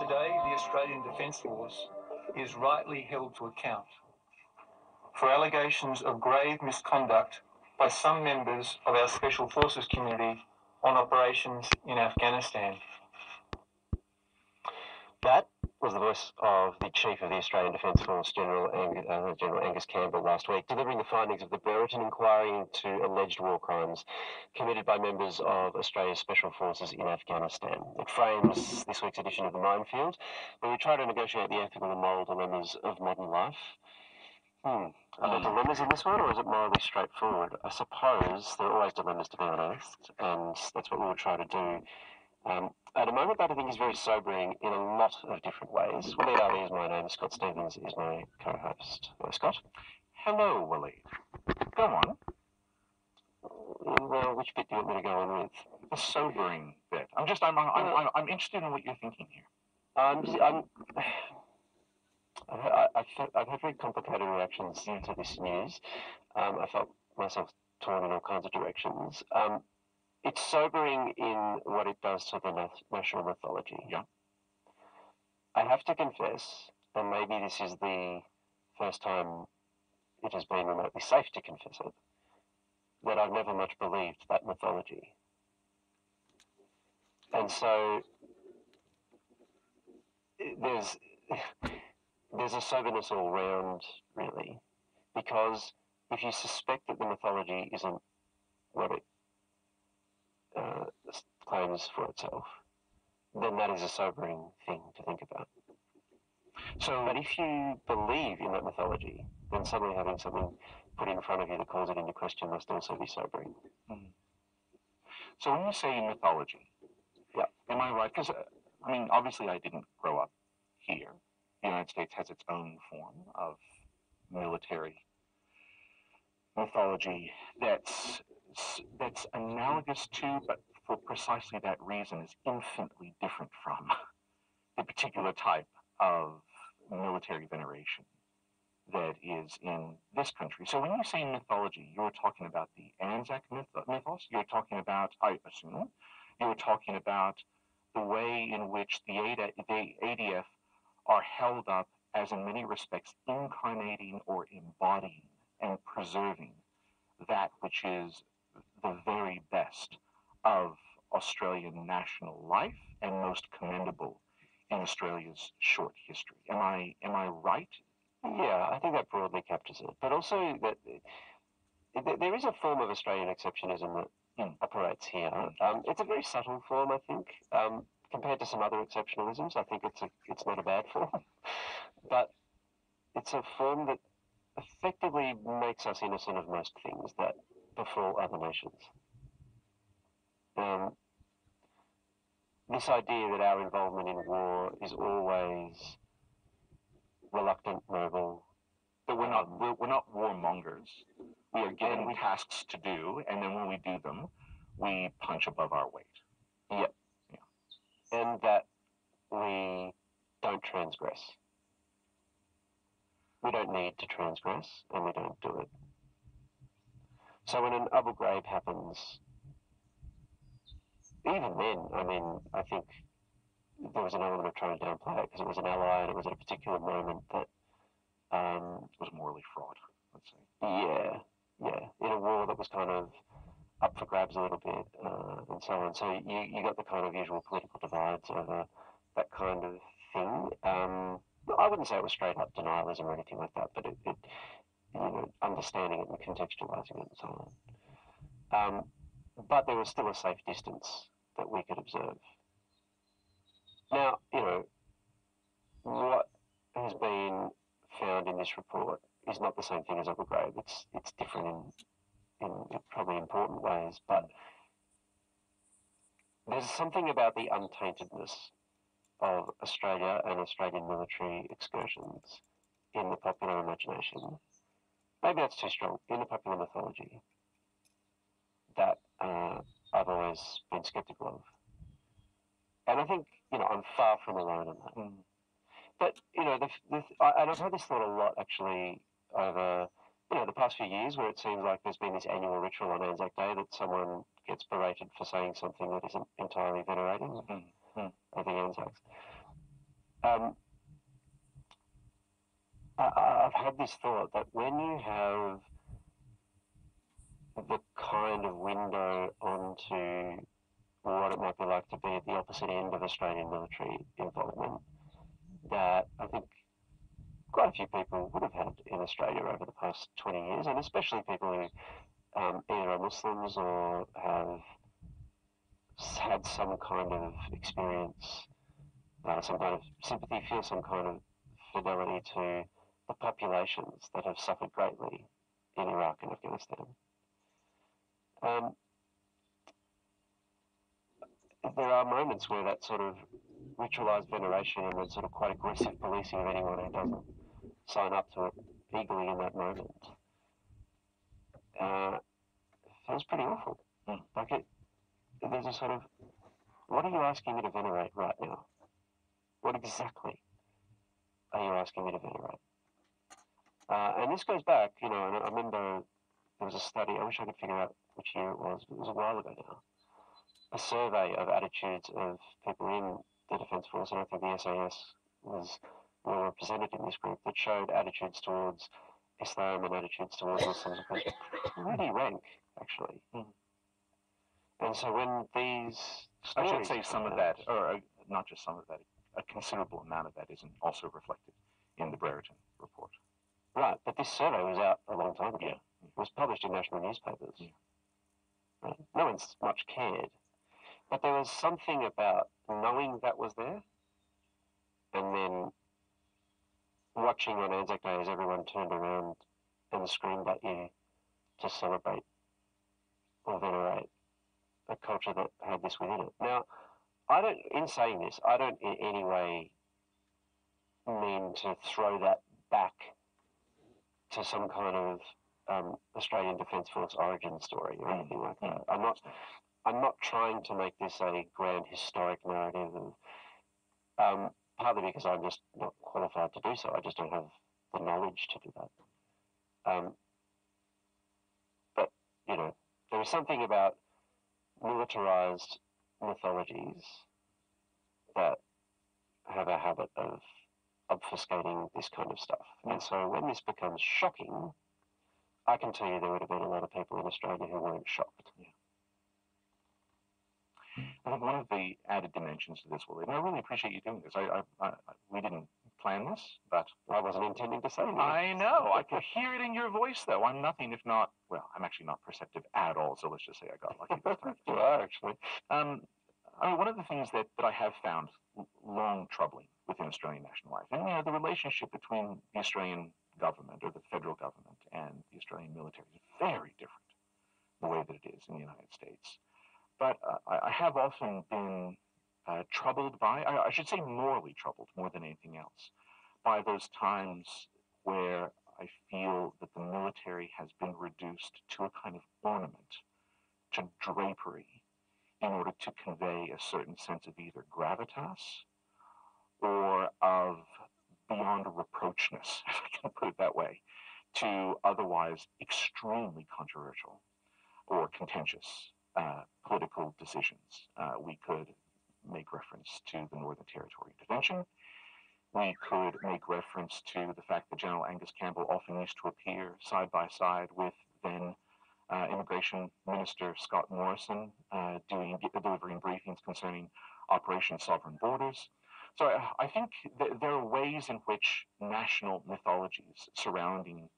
Today, the Australian Defence Force is rightly held to account for allegations of grave misconduct by some members of our Special Forces community on operations in Afghanistan. That was the voice of the Chief of the Australian Defence Force, General Angus Campbell, last week, delivering the findings of the Brereton inquiry into alleged war crimes committed by members of Australia's Special Forces in Afghanistan. It frames this week's edition of the Mindfield, where we try to negotiate the ethical and moral dilemmas of modern life. Are there dilemmas in this one, or is it morally straightforward? I suppose there are always dilemmas, to be honest, and that's what we will try to do. At a moment that I think is very sobering in a lot of different ways. Waleed Ali is my name. Scott Stevens is my co-host. Hello, Scott. Hello, Waleed. Go on. Well, which bit do you want me to go on with? The sobering bit. I'm interested in what you're thinking here. I've had very complicated reactions to this news. I felt myself torn in all kinds of directions. It's sobering in what it does to the national mythology. Yeah. I have to confess, and maybe this is the first time it has been remotely safe to confess it, that I've never much believed that mythology. And so there's a soberness all round, really, because if you suspect that the mythology isn't what it claims for itself, then that is a sobering thing to think about. So, but if you believe in that mythology, then suddenly having something put in front of you that calls it into question must also be sobering. So when you say mythology, yeah, am I right? Because, obviously I didn't grow up here. The United States has its own form of military mythology that's analogous to, but for precisely that reason is infinitely different from the particular type of military veneration that is in this country. So when you say mythology, you're talking about the Anzac mythos, you're talking about, I assume, you're talking about the way in which the ADF are held up as in many respects incarnating or embodying and preserving that which is the very best of Australian national life and most commendable in Australia's short history. Am I right? Yeah, I think that broadly captures it. But also that there is a form of Australian exceptionalism that operates here. It's a very subtle form, I think. Compared to some other exceptionalisms, I think it's not a bad form. But it's a form that effectively makes us innocent of most things that befall other nations. This idea that our involvement in war is always reluctant, noble, that we're not warmongers. We are given tasks to do, and then when we do them, we punch above our weight. Yep. Yeah. And that we don't transgress. We don't need to transgress, and we don't do it. So when an Abu Ghraib happens, even then, I think there was an element of trying to downplay it because it was an ally and it was at a particular moment that it was morally fraught, let's say. Yeah. In a war that was kind of up for grabs a little bit and so on. So you got the kind of usual political divides over that kind of thing. I wouldn't say it was straight up denialism or anything like that, but it understanding it and contextualising it and so on. But there was still a safe distance that we could observe. Now, what has been found in this report is not the same thing as Abu Ghraib. It's different in probably important ways, but there's something about the untaintedness of Australia and Australian military excursions in the popular imagination. Maybe that's too strong. In the popular mythology that I've always been sceptical of. And I think, I'm far from alone on that. But, and I've had this thought a lot, actually, over, the past few years where it seems like there's been this annual ritual on Anzac Day that someone gets berated for saying something that isn't entirely venerating of the Anzacs. I've had this thought that when you have the kind of window onto what it might be like to be at the opposite end of Australian military involvement, that I think quite a few people would have had in Australia over the past 20 years, and especially people who either are Muslims or have had some kind of experience, some kind of sympathy, feel some kind of fidelity to the populations that have suffered greatly in Iraq and Afghanistan. There are moments where that sort of ritualized veneration and that sort of quite aggressive policing of anyone who doesn't sign up to it eagerly in that moment feels pretty awful. Like there's a sort of, what are you asking me to venerate right now? What exactly are you asking me to venerate? And this goes back, you know, and I remember there was a study, I wish I could figure out which year it was a while ago now, a survey of attitudes of people in the Defence Force, and I think the SAS was well represented in this group, that showed attitudes towards Islam and attitudes towards Muslims pretty rank, actually. And so when these I should say some of that, or not just some of that, a considerable amount of that isn't also reflected in the Brereton report. Right, but this survey was out a long time ago. Yeah. It was published in national newspapers. Yeah. Right. No one's much cared. But there was something about knowing that was there, and then watching on Anzac Day as everyone turned around and screamed at you to celebrate or venerate a culture that had this within it. Now, in saying this, I don't in any way mean to throw that back to some kind of Australian Defence Force origin story or anything like that. I'm not trying to make this a grand historic narrative, and partly because I'm just not qualified to do so. I just don't have the knowledge to do that. But, you know, there is something about militarized mythologies that have a habit of obfuscating this kind of stuff. And so when this becomes shocking, I can tell you there would have been a lot of people in Australia who weren't shocked. Yeah. I think one of the added dimensions to this, Willie, and I really appreciate you doing this. We didn't plan this, but I wasn't intending to say that. I know. I could hear it in your voice, though. I'm nothing if not, well, I'm actually not perceptive at all, so let's just say I got lucky this time. You are, actually. I mean, one of the things that I have found long troubling within Australian national life, and, you know, the relationship between the Australian government or the federal government and the Australian military is very different the way that it is in the United States. But I have often been troubled by, I should say morally troubled more than anything else, by those times where I feel that the military has been reduced to a kind of ornament, to drapery, in order to convey a certain sense of either gravitas or of beyond reproachness, if I can put it that way, to otherwise extremely controversial or contentious political decisions. We could make reference to the Northern Territory intervention. We could make reference to the fact that General Angus Campbell often used to appear side by side with then Immigration Minister Scott Morrison delivering briefings concerning Operation Sovereign Borders. So I think there are ways in which national mythologies surrounding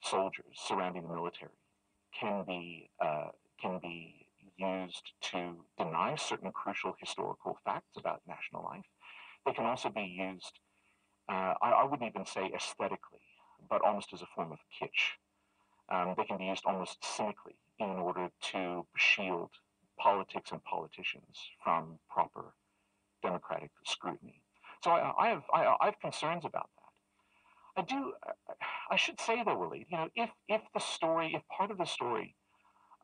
soldiers, surrounding the military, can be used to deny certain crucial historical facts about national life. They can also be used, I wouldn't even say aesthetically, but almost as a form of kitsch. They can be used almost cynically in order to shield politics and politicians from proper democratic scrutiny. So I have concerns about that. I should say though, Willie, you know, if part of the story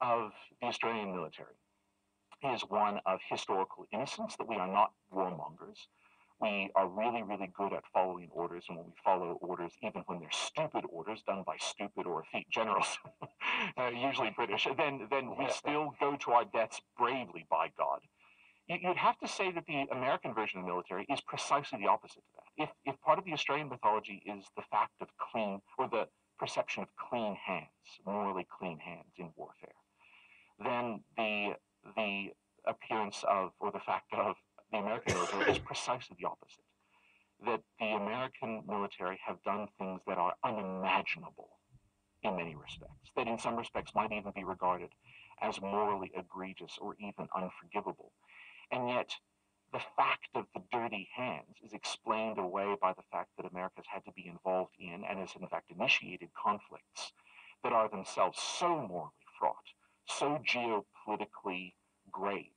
of the Australian military is one of historical innocence, that we are not warmongers. We are really, really good at following orders, and when we follow orders, even when they're stupid orders done by stupid or effete generals, usually British, then we still go to our deaths bravely, by God, you'd have to say that the American version of the military is precisely the opposite to that. If part of the Australian mythology is the fact of clean, or the perception of clean hands, morally clean hands in warfare, then the appearance of, or the fact of, the American military is precisely the opposite. That the American military have done things that are unimaginable in many respects, that in some respects might even be regarded as morally egregious or even unforgivable. And yet, the fact of the dirty hands is explained away by the fact that America has had to be involved in, and has in fact initiated, conflicts that are themselves so morally fraught, so geopolitically grave,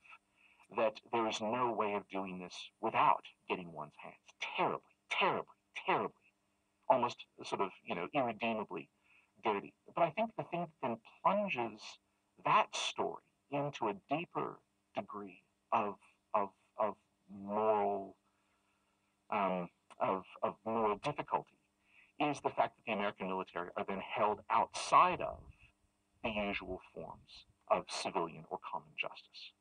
that there is no way of doing this without getting one's hands terribly, terribly, terribly, almost sort of, irredeemably dirty. But I think the thing that then plunges that story into a deeper degree of moral moral difficulty is the fact that the American military are then held outside of the usual forms of civilian or common justice.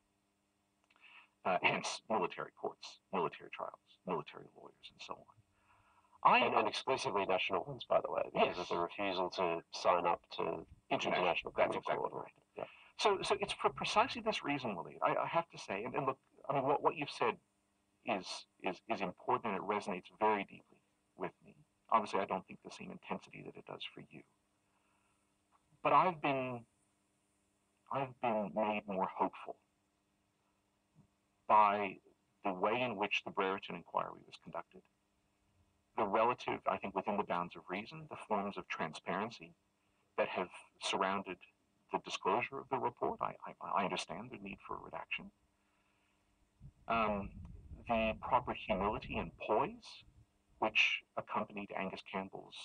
Hence military courts, military trials, military lawyers, and so on. And exclusively national ones, by the way, because of the refusal to sign up to international criminal court. Right. Yeah. So it's for precisely this reason, Walid, I have to say, and look, I mean, what you've said is important, and it resonates very deeply with me. Obviously, I don't think the same intensity that it does for you. But I've been made more hopeful by the way in which the Brereton inquiry was conducted, the relative, I think within the bounds of reason, the forms of transparency that have surrounded the disclosure of the report. I understand the need for redaction. The proper humility and poise which accompanied Angus Campbell's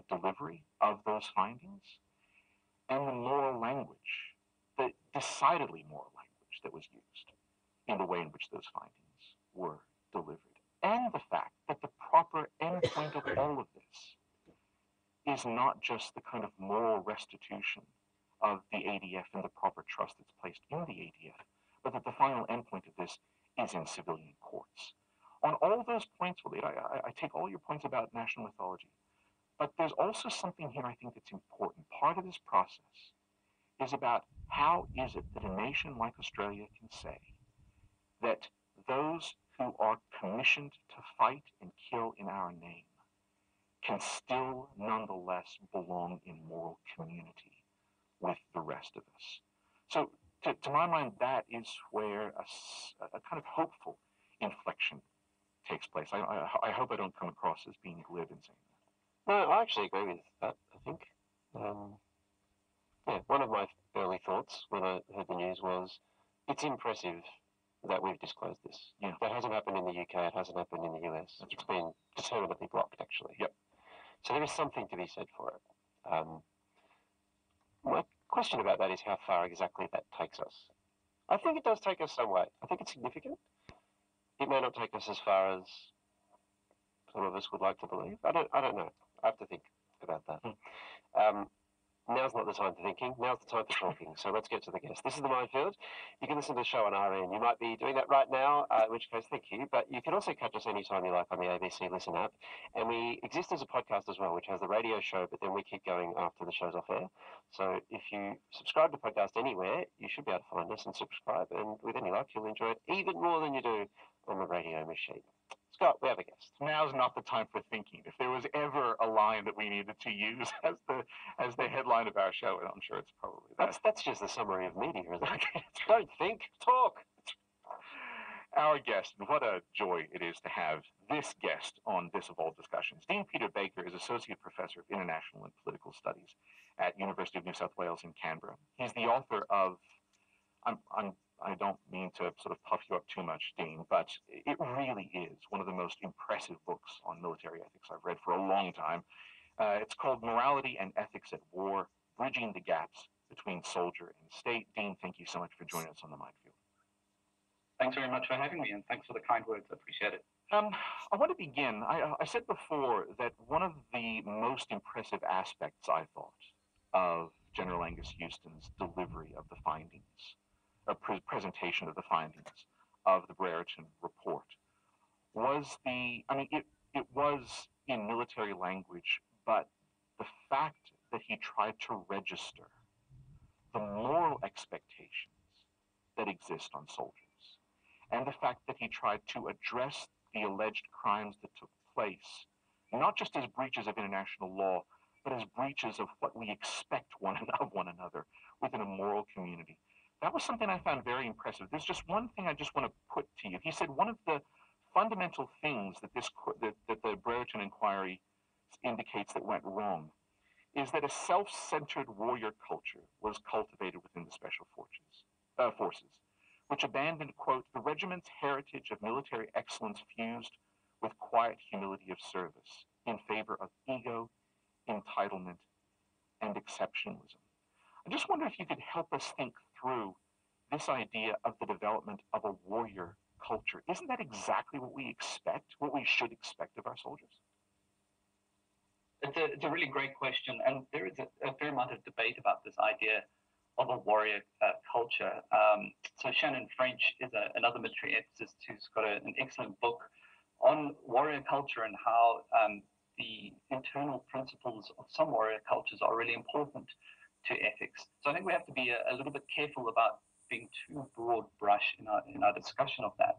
delivery of those findings, and the moral language, the decidedly moral language that was used in the way in which those findings were delivered, and the fact that the proper endpoint of all of this is not just the kind of moral restitution of the ADF and the proper trust that's placed in the ADF, but that the final endpoint of this is in civilian courts. On all those points, Walid, I take all your points about national mythology, but there's also something here I think that's important. Part of this process is about how is it that a nation like Australia can say that those who are commissioned to fight and kill in our name can still nonetheless belong in moral community with the rest of us. So to my mind, that is where a kind of hopeful inflection takes place. I hope I don't come across as being glib in saying that. No, I actually agree with that, I think. One of my early thoughts when I heard the news was, it's impressive that we've disclosed this. Yeah. That hasn't happened in the UK, it hasn't happened in the US. It's been determinately blocked, actually. Yep. So there is something to be said for it. My question about that is how far exactly that takes us. I think it does take us some way. I think it's significant. It may not take us as far as some of us would like to believe. I don't know. I have to think about that. Now's not the time for thinking. Now's the time for talking. So let's get to the guest. This is the Mindfield. You can listen to the show on RN. You might be doing that right now, in which case, thank you. But you can also catch us anytime you like on the ABC Listen app. And we exist as a podcast as well, which has the radio show, but then we keep going after the show's off air. So if you subscribe to the podcast anywhere, you should be able to find us and subscribe. And with any luck, you'll enjoy it even more than you do on the radio machine. Scott, we have a guest. Now's not the time for thinking. If there was ever a line that we needed to use as the headline of our show, and I'm sure it's probably that. That's just the summary of media, isn't it? Don't think, talk. Our guest, and what a joy it is to have this guest on this of all discussions. Dean Peter Baker is Associate Professor of International and Political Studies at University of New South Wales in Canberra. He's the author of, I don't mean to sort of puff you up too much, Dean, but it really is one of the most impressive books on military ethics I've read for a long time. It's called Morality and Ethics at War, Bridging the Gaps Between Soldier and State. Dean, thank you so much for joining us on the Mindfield. Thanks very much for having me, and thanks for the kind words. I appreciate it. I want to begin. I said before that one of the most impressive aspects, I thought, of General Angus Houston's delivery of the findings, a presentation of the findings of the Brereton report was it was in military language, but the fact that he tried to register the moral expectations that exist on soldiers, and the fact that he tried to address the alleged crimes that took place, not just as breaches of international law, but as breaches of what we expect of one another within a moral community. That was something I found very impressive. There's just one thing I just want to put to you. He said one of the fundamental things that the Brereton inquiry indicates that went wrong is that a self-centered warrior culture was cultivated within the special forces, which abandoned, quote, the regiment's heritage of military excellence fused with quiet humility of service in favor of ego, entitlement, and exceptionalism. I just wonder if you could help us think through this idea of the development of a warrior culture. Isn't that exactly what we expect, what we should expect of our soldiers? It's a really great question, and there is a fair amount of debate about this idea of a warrior culture. So Shannon French is another military ethicist who's got an excellent book on warrior culture and how the internal principles of some warrior cultures are really important to ethics. So I think we have to be a little bit careful about being too broad brush in our discussion of that.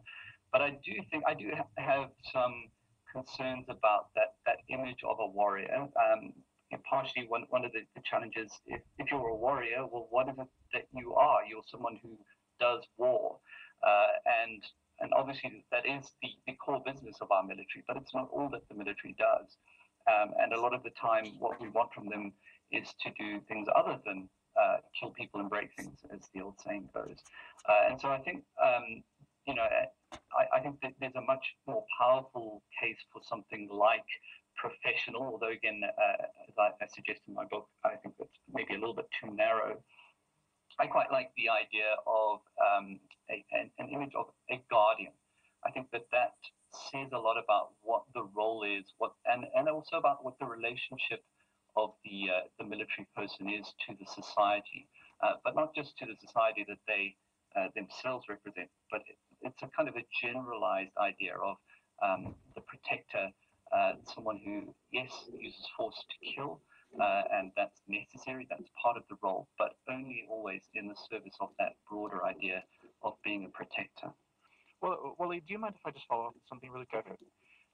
But I do think I do have some concerns about that image of a warrior. And partially one of the challenges, if you're a warrior, well, what is it that you are? You're someone who does war. And obviously that is the core business of our military, but it's not all that the military does. And a lot of the time, what we want from them is to do things other than kill people and break things, as the old saying goes. And so I think, I think that there's a much more powerful case for something like professional, although again, as I suggest in my book, I think that's maybe a little bit too narrow. I quite like the idea of an image of a guardian. I think that says a lot about what the role is, and also about what the relationship of the military person is to the society, but not just to the society that they themselves represent, but it's a kind of a generalized idea of the protector, someone who, yes, uses force to kill, and that's necessary, that's part of the role, but only always in the service of that broader idea of being a protector. Well, Wally, do you mind if I just follow up with something really quick?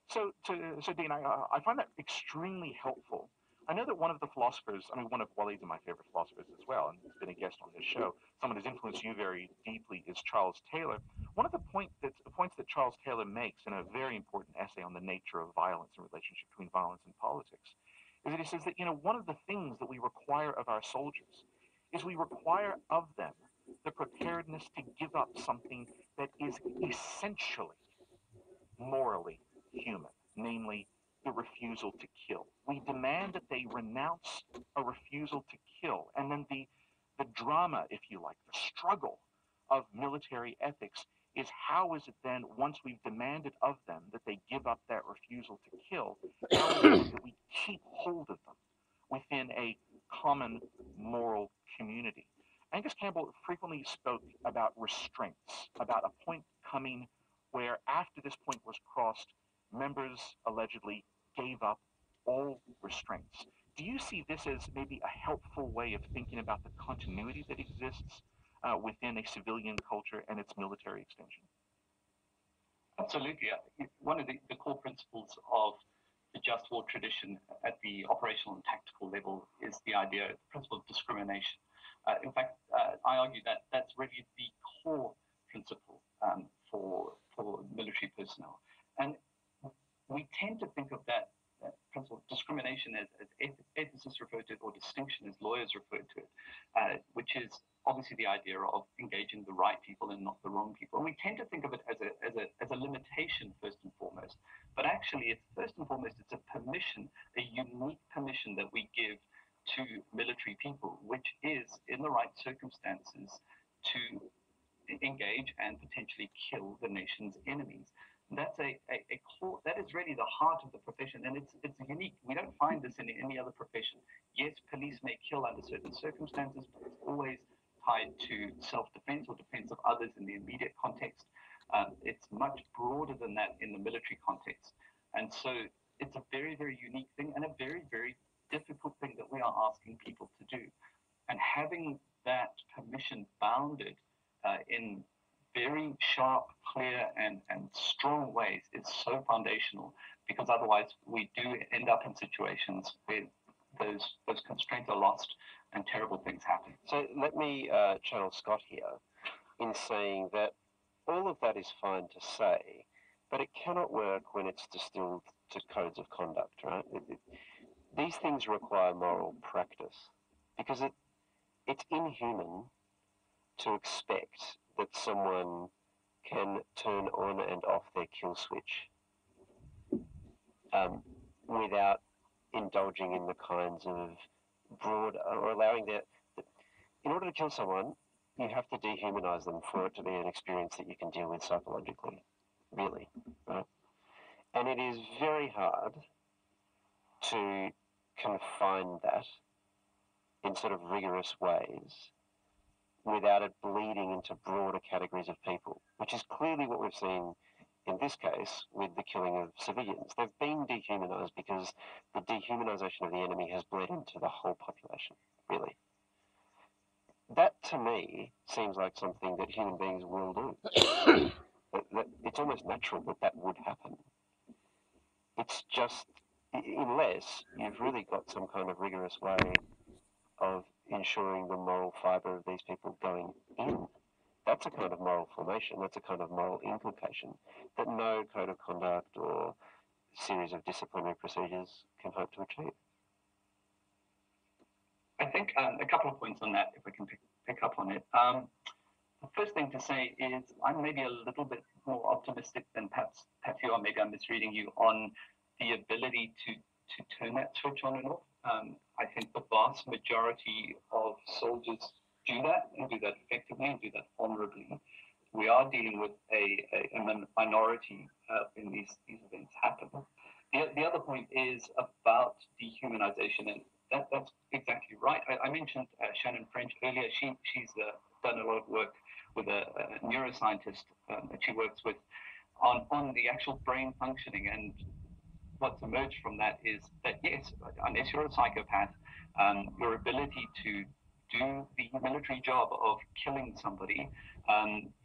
So Dean, I find that extremely helpful. I know that one of the philosophers, one of Wally's and my favorite philosophers as well, and he's been a guest on this show, someone who's influenced you very deeply, is Charles Taylor. One of the points that Charles Taylor makes in a very important essay on the nature of violence and relationship between violence and politics is that he says that, one of the things that we require of our soldiers is we require of them the preparedness to give up something that is essentially morally human, namely the refusal to kill. We demand that they renounce a refusal to kill, and then the drama, if you like, the struggle of military ethics is how is it then, once we've demanded of them that they give up that refusal to kill, how is it that we keep hold of them within a common moral community? Angus Campbell frequently spoke about restraints, about a point coming where after this point was crossed, members allegedly gave up all restraints. Do you see this as maybe a helpful way of thinking about the continuity that exists within a civilian culture and its military extension? Absolutely. One of the core principles of the just war tradition at the operational and tactical level is the principle of discrimination. In fact, I argue that that's really the core principle for military personnel. And we tend to think of that principle of discrimination as ethicists refer to it, or distinction as lawyers refer to it, which is obviously the idea of engaging the right people and not the wrong people. And we tend to think of it as a limitation first and foremost. But actually, it's first and foremost, it's a permission, a unique permission that we give to military people, which is, in the right circumstances, to engage and potentially kill the nation's enemies. And that's that is really the heart of the profession, and it's unique. We don't find this in any other profession. Yes, police may kill under certain circumstances, but it's always tied to self-defense or defense of others in the immediate context. It's much broader than that in the military context. And so it's a very, very unique thing and a very, very difficult thing that we are asking people to do. And having that permission bounded in very sharp, clear, and strong ways is so foundational, because otherwise we do end up in situations where those constraints are lost and terrible things happen. So let me channel Scott here in saying that all of that is fine to say, but it cannot work when it's distilled to codes of conduct, right? These things require moral practice, because it's inhuman to expect that someone can turn on and off their kill switch without indulging in the kinds of broad, or allowing that. In order to kill someone, you have to dehumanize them for it to be an experience that you can deal with psychologically, really, right? And it is very hard to confine that in sort of rigorous ways without it bleeding into broader categories of people, which is clearly what we've seen in this case with the killing of civilians. They've been dehumanized because the dehumanization of the enemy has bled into the whole population, really. That, to me, seems like something that human beings will do. that it's almost natural that that would happen. It's just, unless you've really got some kind of rigorous way of ensuring the moral fibre of these people going in. That's a kind of moral formation, that's a kind of moral inculcation that no code of conduct or series of disciplinary procedures can hope to achieve. I think a couple of points on that, if we can pick up on it. The first thing to say is I'm maybe a little bit more optimistic than perhaps you are. Maybe I'm misreading you on the ability to turn that switch on and off. I think the vast majority of soldiers do that, and do that effectively, and do that honorably. We are dealing with a minority when these events happen. The other point is about dehumanization, and that's exactly right. I mentioned Shannon French earlier. She's done a lot of work with a neuroscientist that she works with on the actual brain functioning, and what's emerged from that is that, yes, unless you're a psychopath, your ability to do the military job of killing somebody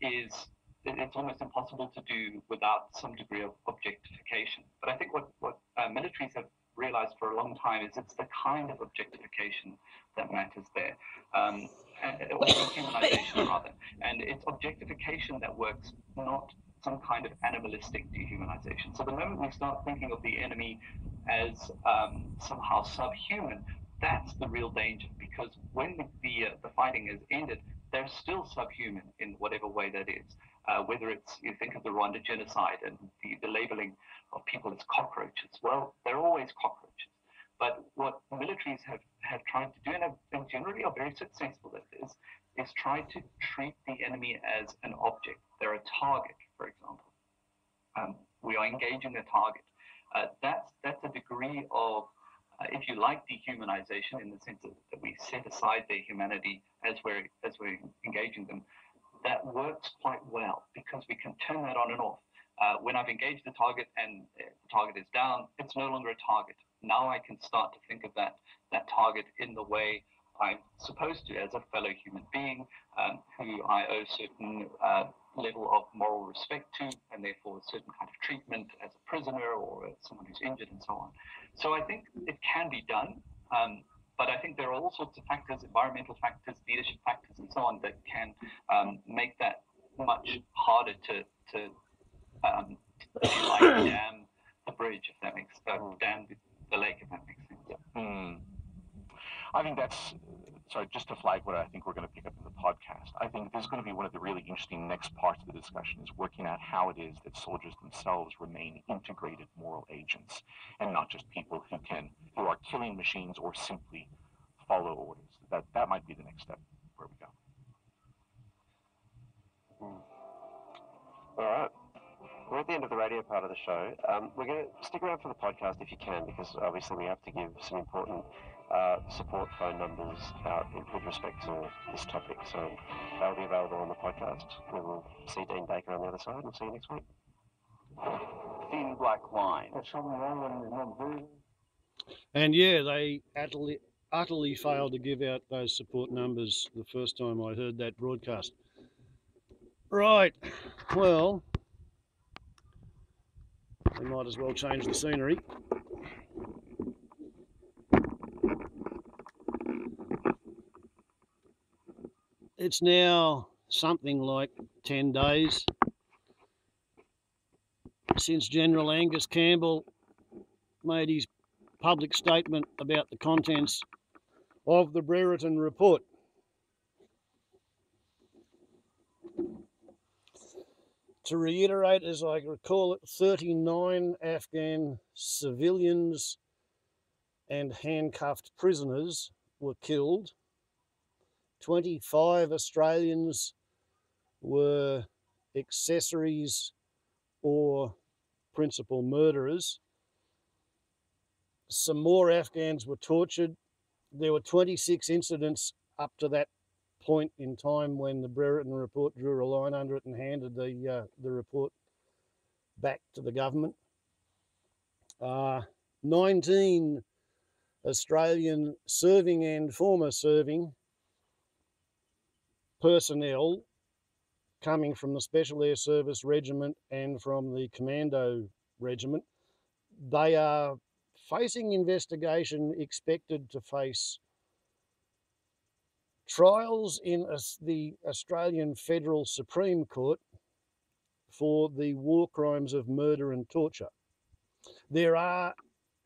it's almost impossible to do without some degree of objectification. But I think what militaries have realized for a long time is it's the kind of objectification that matters there, or dehumanization rather. And it's objectification that works, not some kind of animalistic dehumanization. So the moment we start thinking of the enemy as somehow subhuman, that's the real danger, because when the fighting is ended, they're still subhuman in whatever way that is. Whether it's, you think of the Rwanda genocide and the labeling of people as cockroaches, well, they're always cockroaches. But what militaries have tried to do, and generally are very successful at this, is try to treat the enemy as an object. They're a target, for example. We are engaging the target. That's a degree of, if you like, dehumanization, in the sense that we set aside their humanity as we're engaging them. That works quite well, because we can turn that on and off. When I've engaged the target and the target is down, it's no longer a target. Now I can start to think of that target in the way I'm supposed to, as a fellow human being who I owe certain level of moral respect to, and therefore a certain kind of treatment as a prisoner or as someone who's injured and so on. So I think it can be done, but I think there are all sorts of factors, environmental factors, leadership factors, and so on, that can make that much harder to if you like, dam the bridge, if that makes dam the lake, if that makes sense. Yeah. I think that's, sorry, just to flag what I think we're going to pick up in the podcast. I think this is going to be one of the really interesting next parts of the discussion, is working out how it is that soldiers themselves remain integrated moral agents, and not just people who are killing machines or simply follow orders. That might be the next step where we go. All right. We're at the end of the radio part of the show. We're going to stick around for the podcast if you can, because obviously we have to give some important support phone numbers out with respect to this topic. So they'll be available on the podcast. We will see Dean Baker on the other side. We'll see you next week. Thin black line. And yeah, they utterly failed to give out those support numbers the first time I heard that broadcast. Right, well, we might as well change the scenery. It's now something like 10 days since General Angus Campbell made his public statement about the contents of the Brereton report. To reiterate, as I recall it, 39 Afghan civilians and handcuffed prisoners were killed. 25 Australians were accessories or principal murderers. Some more Afghans were tortured. There were 26 incidents up to that point in time when the Brereton report drew a line under it and handed the report back to the government. 19 Australian serving and former serving personnel coming from the Special Air Service Regiment and from the Commando Regiment. They are facing investigation, expected to face trials in the Australian Federal Supreme Court for the war crimes of murder and torture. There are,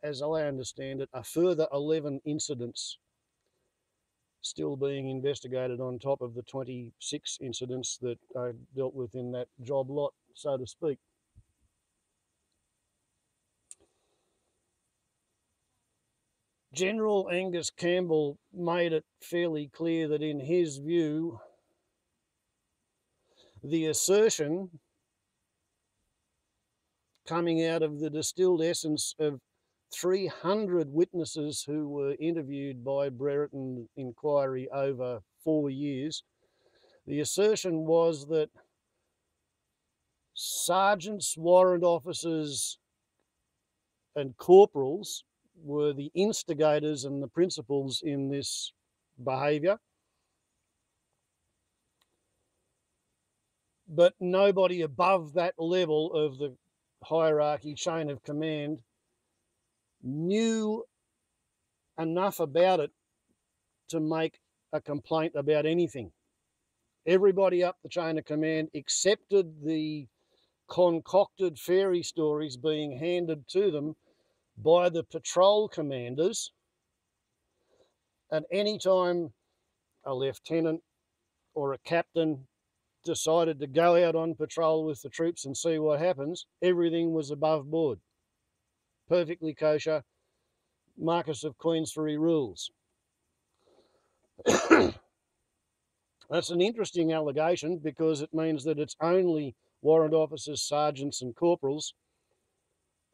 as I understand it, a further 11 incidents still being investigated on top of the 26 incidents that I dealt with in that job lot, so to speak. General Angus Campbell made it fairly clear that in his view, the assertion coming out of the distilled essence of 300 witnesses who were interviewed by Brereton Inquiry over 4 years, the assertion was that sergeants, warrant officers and corporals were the instigators and the principals in this behaviour. But nobody above that level of the hierarchy chain of command knew enough about it to make a complaint about anything. Everybody up the chain of command accepted the concocted fairy stories being handed to them by the patrol commanders, and any time a lieutenant or a captain decided to go out on patrol with the troops and see what happens, everything was above board. Perfectly kosher, Marquess of Queensferry rules. That's an interesting allegation because it means that it's only warrant officers, sergeants and corporals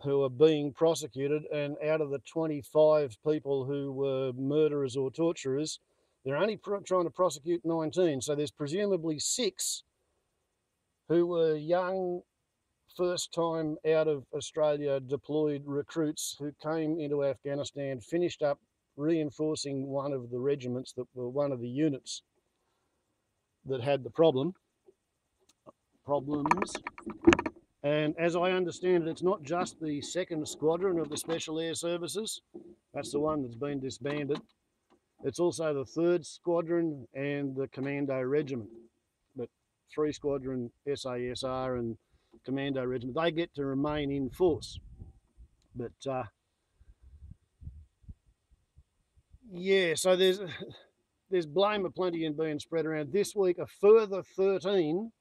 who are being prosecuted, and out of the 25 people who were murderers or torturers, they're only trying to prosecute 19. So there's presumably 6 who were young, first time out of Australia deployed recruits who came into Afghanistan, finished up reinforcing one of the regiments that were one of the units that had the problems. And as I understand it, it's not just the 2nd Squadron of the Special Air Services. That's the one that's been disbanded. It's also the 3rd Squadron and the Commando Regiment. But 3 Squadron, SASR and Commando Regiment, they get to remain in force. But yeah, so there's blame aplenty in being spread around. This week, a further 13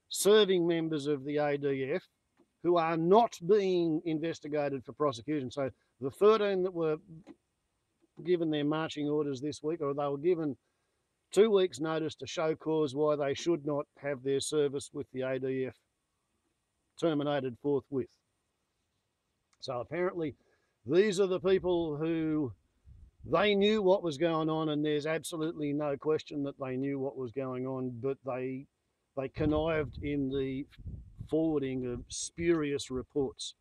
serving members of the ADF who are not being investigated for prosecution. So the 13 that were given their marching orders this week, or they were given 2 weeks' notice to show cause why they should not have their service with the ADF terminated forthwith. So apparently these are the people who They knew what was going on, and there's absolutely no question that they knew what was going on, but they connived in the forwarding of spurious reports.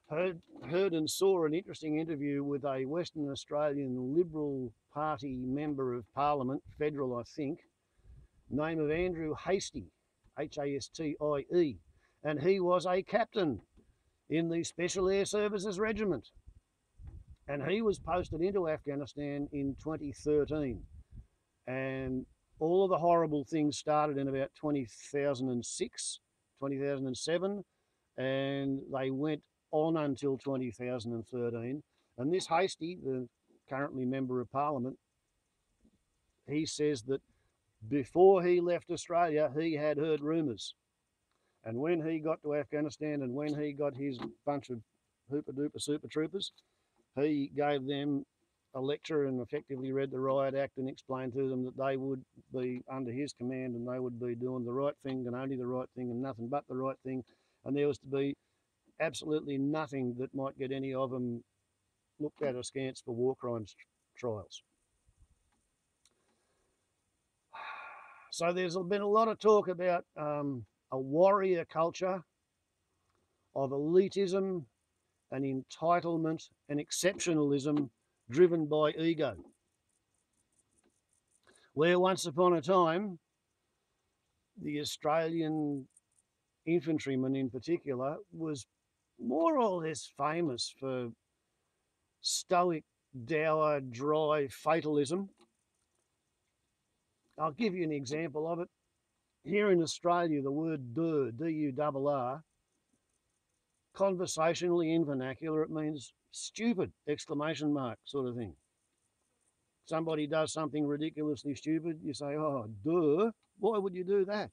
Heard and saw an interesting interview with a Western Australian Liberal Party Member of Parliament, federal I think, name of Andrew Hastie, Hastie, and he was a captain in the Special Air Services Regiment, and he was posted into Afghanistan in 2013, and all of the horrible things started in about 2006, 2007, and they went on until 2013. And this Hastie, the currently Member of Parliament, he says that before he left Australia, he had heard rumours. And when he got to Afghanistan and when he got his bunch of hooper-duper super troopers, he gave them a lecture and effectively read the Riot Act and explained to them that they would be under his command and they would be doing the right thing and only the right thing and nothing but the right thing. And there was to be absolutely nothing that might get any of them looked at askance for war crimes trials. So there's been a lot of talk about a warrior culture of elitism and entitlement and exceptionalism driven by ego. Where once upon a time, the Australian infantryman in particular was more or less famous for stoic, dour, dry fatalism. I'll give you an example of it. Here in Australia, the word dur, D-U-R-R, conversationally in vernacular, it means stupid, exclamation mark sort of thing. Somebody does something ridiculously stupid, you say, oh, duh, why would you do that?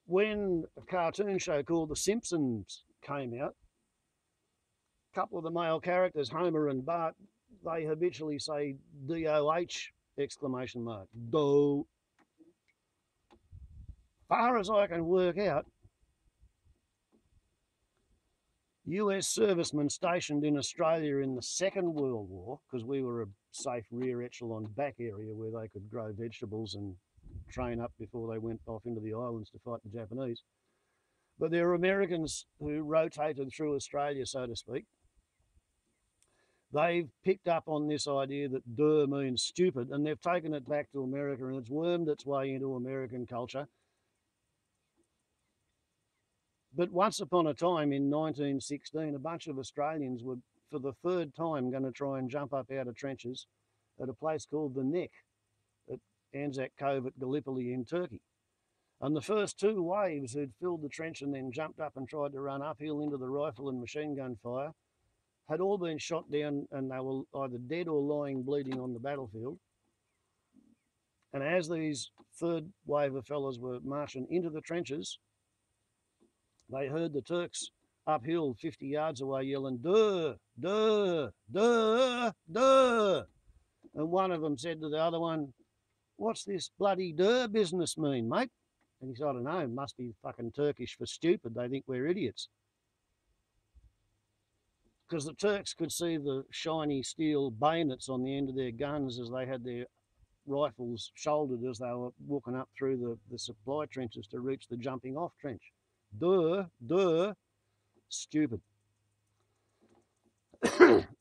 When a cartoon show called The Simpsons came out, a couple of the male characters, Homer and Bart, they habitually say D-O-H, exclamation mark, do. Far as I can work out, US servicemen stationed in Australia in the Second World War, because we were a safe rear echelon back area where they could grow vegetables and train up before they went off into the islands to fight the Japanese. But there were Americans who rotated through Australia, so to speak. They've picked up on this idea that dur means stupid, and they've taken it back to America, and it's wormed its way into American culture. But once upon a time in 1916, a bunch of Australians were, for the third time, going to try and jump up out of trenches at a place called the Neck at Anzac Cove at Gallipoli in Turkey. And the first two waves who'd filled the trench and then jumped up and tried to run uphill into the rifle and machine gun fire had all been shot down, and they were either dead or lying bleeding on the battlefield. And as these third wave of fellas were marching into the trenches, they heard the Turks uphill 50 yards away yelling, "Duh, duh, duh, duh." And one of them said to the other one, "What's this bloody duh business mean, mate?" And he said, "I don't know, it must be fucking Turkish for stupid. They think we're idiots." Because the Turks could see the shiny steel bayonets on the end of their guns as they had their rifles shouldered as they were walking up through the supply trenches to reach the jumping off trench. Duh, duh, stupid.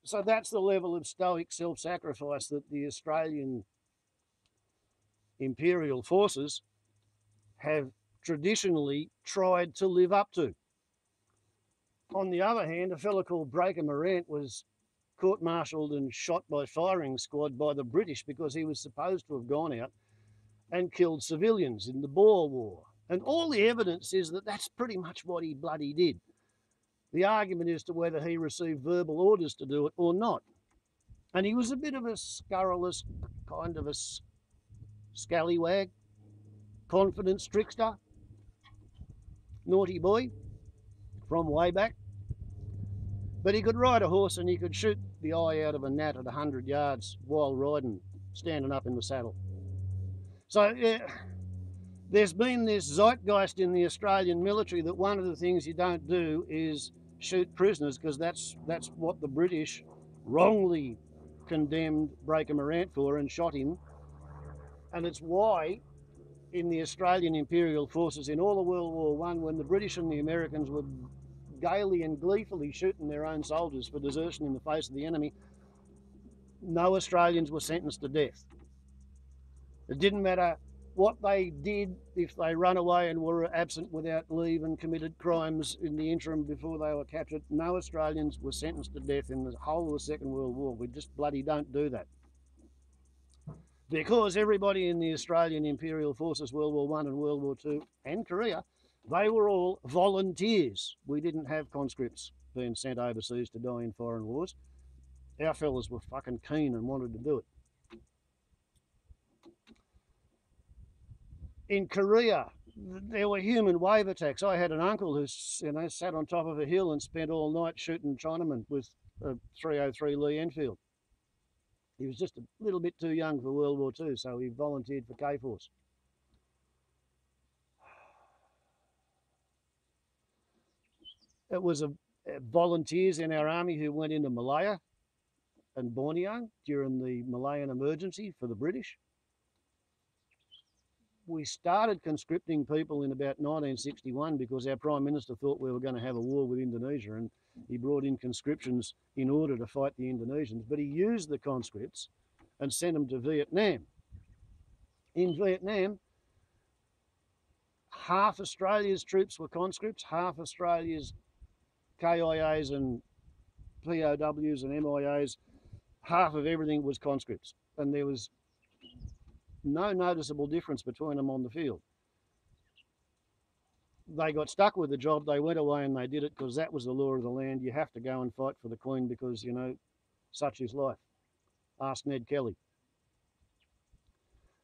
So that's the level of stoic self-sacrifice that the Australian imperial forces have traditionally tried to live up to. On the other hand, a fellow called Breaker Morant was court-martialed and shot by firing squad by the British because he was supposed to have gone out and killed civilians in the Boer War. And all the evidence is that that's pretty much what he bloody did. The argument is to whether he received verbal orders to do it or not. And he was a bit of a scurrilous, kind of a scallywag, confidence trickster, naughty boy from way back. But he could ride a horse and he could shoot the eye out of a gnat at 100 yards while riding, standing up in the saddle. So, yeah, There's been this zeitgeist in the Australian military that one of the things you don't do is shoot prisoners, because that's what the British wrongly condemned Breaker Morant for and shot him. And it's why in the Australian Imperial Forces in all of World War I, when the British and the Americans were gaily and gleefully shooting their own soldiers for desertion in the face of the enemy, no Australians were sentenced to death. It didn't matter what they did, if they run away and were absent without leave and committed crimes in the interim before they were captured, no Australians were sentenced to death in the whole of the Second World War. We just bloody don't do that. Because everybody in the Australian Imperial Forces, World War I and World War II and Korea, they were all volunteers. We didn't have conscripts being sent overseas to die in foreign wars. Our fellas were fucking keen and wanted to do it. In Korea, there were human wave attacks. I had an uncle who, sat on top of a hill and spent all night shooting Chinamen with a 303 Lee Enfield. He was just a little bit too young for World War II, so he volunteered for K-Force. It was volunteers in our army who went into Malaya and Borneo during the Malayan emergency for the British. We started conscripting people in about 1961 because our Prime Minister thought we were going to have a war with Indonesia, and he brought in conscriptions in order to fight the Indonesians, but he used the conscripts and sent them to Vietnam. In Vietnam, half Australia's troops were conscripts, half Australia's KIAs and POWs and MIAs, half of everything was conscripts, and there was no noticeable difference between them on the field. They got stuck with the job, they went away and they did it because that was the law of the land. You have to go and fight for the Queen because, such is life. Ask Ned Kelly.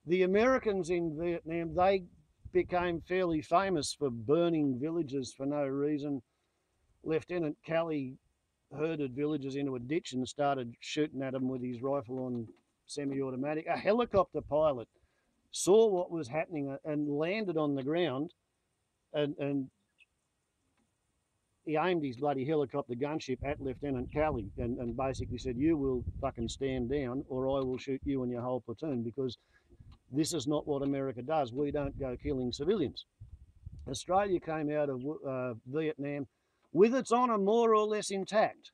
The Americans in Vietnam, they became fairly famous for burning villages for no reason. Lieutenant Kelly herded villagers into a ditch and started shooting at them with his rifle on semi-automatic. A helicopter pilot saw what was happening and landed on the ground, and he aimed his bloody helicopter gunship at Lieutenant Kelly and basically said, "You will fucking stand down or I will shoot you and your whole platoon, because this is not what America does. We don't go killing civilians." Australia came out of Vietnam with its honour more or less intact.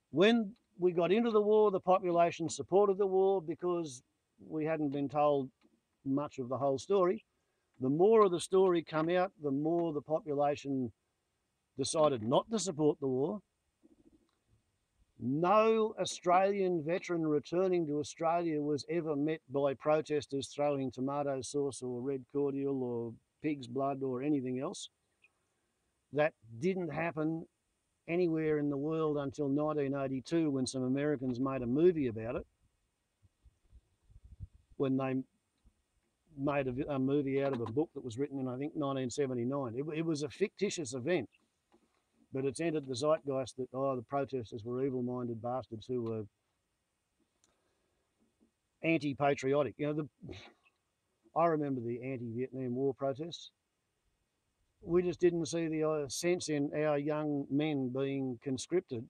When we got into the war, the population supported the war because we hadn't been told much of the whole story. The more of the story come out, the more the population decided not to support the war. No Australian veteran returning to Australia was ever met by protesters throwing tomato sauce or red cordial or pig's blood or anything else. That didn't happen anywhere in the world until 1982, when some Americans made a movie about it, when they made a movie out of a book that was written in, I think, 1979. It was a fictitious event, but it's entered the zeitgeist that, the protesters were evil-minded bastards who were anti-patriotic. I remember the anti-Vietnam War protests. We just didn't see the sense in our young men being conscripted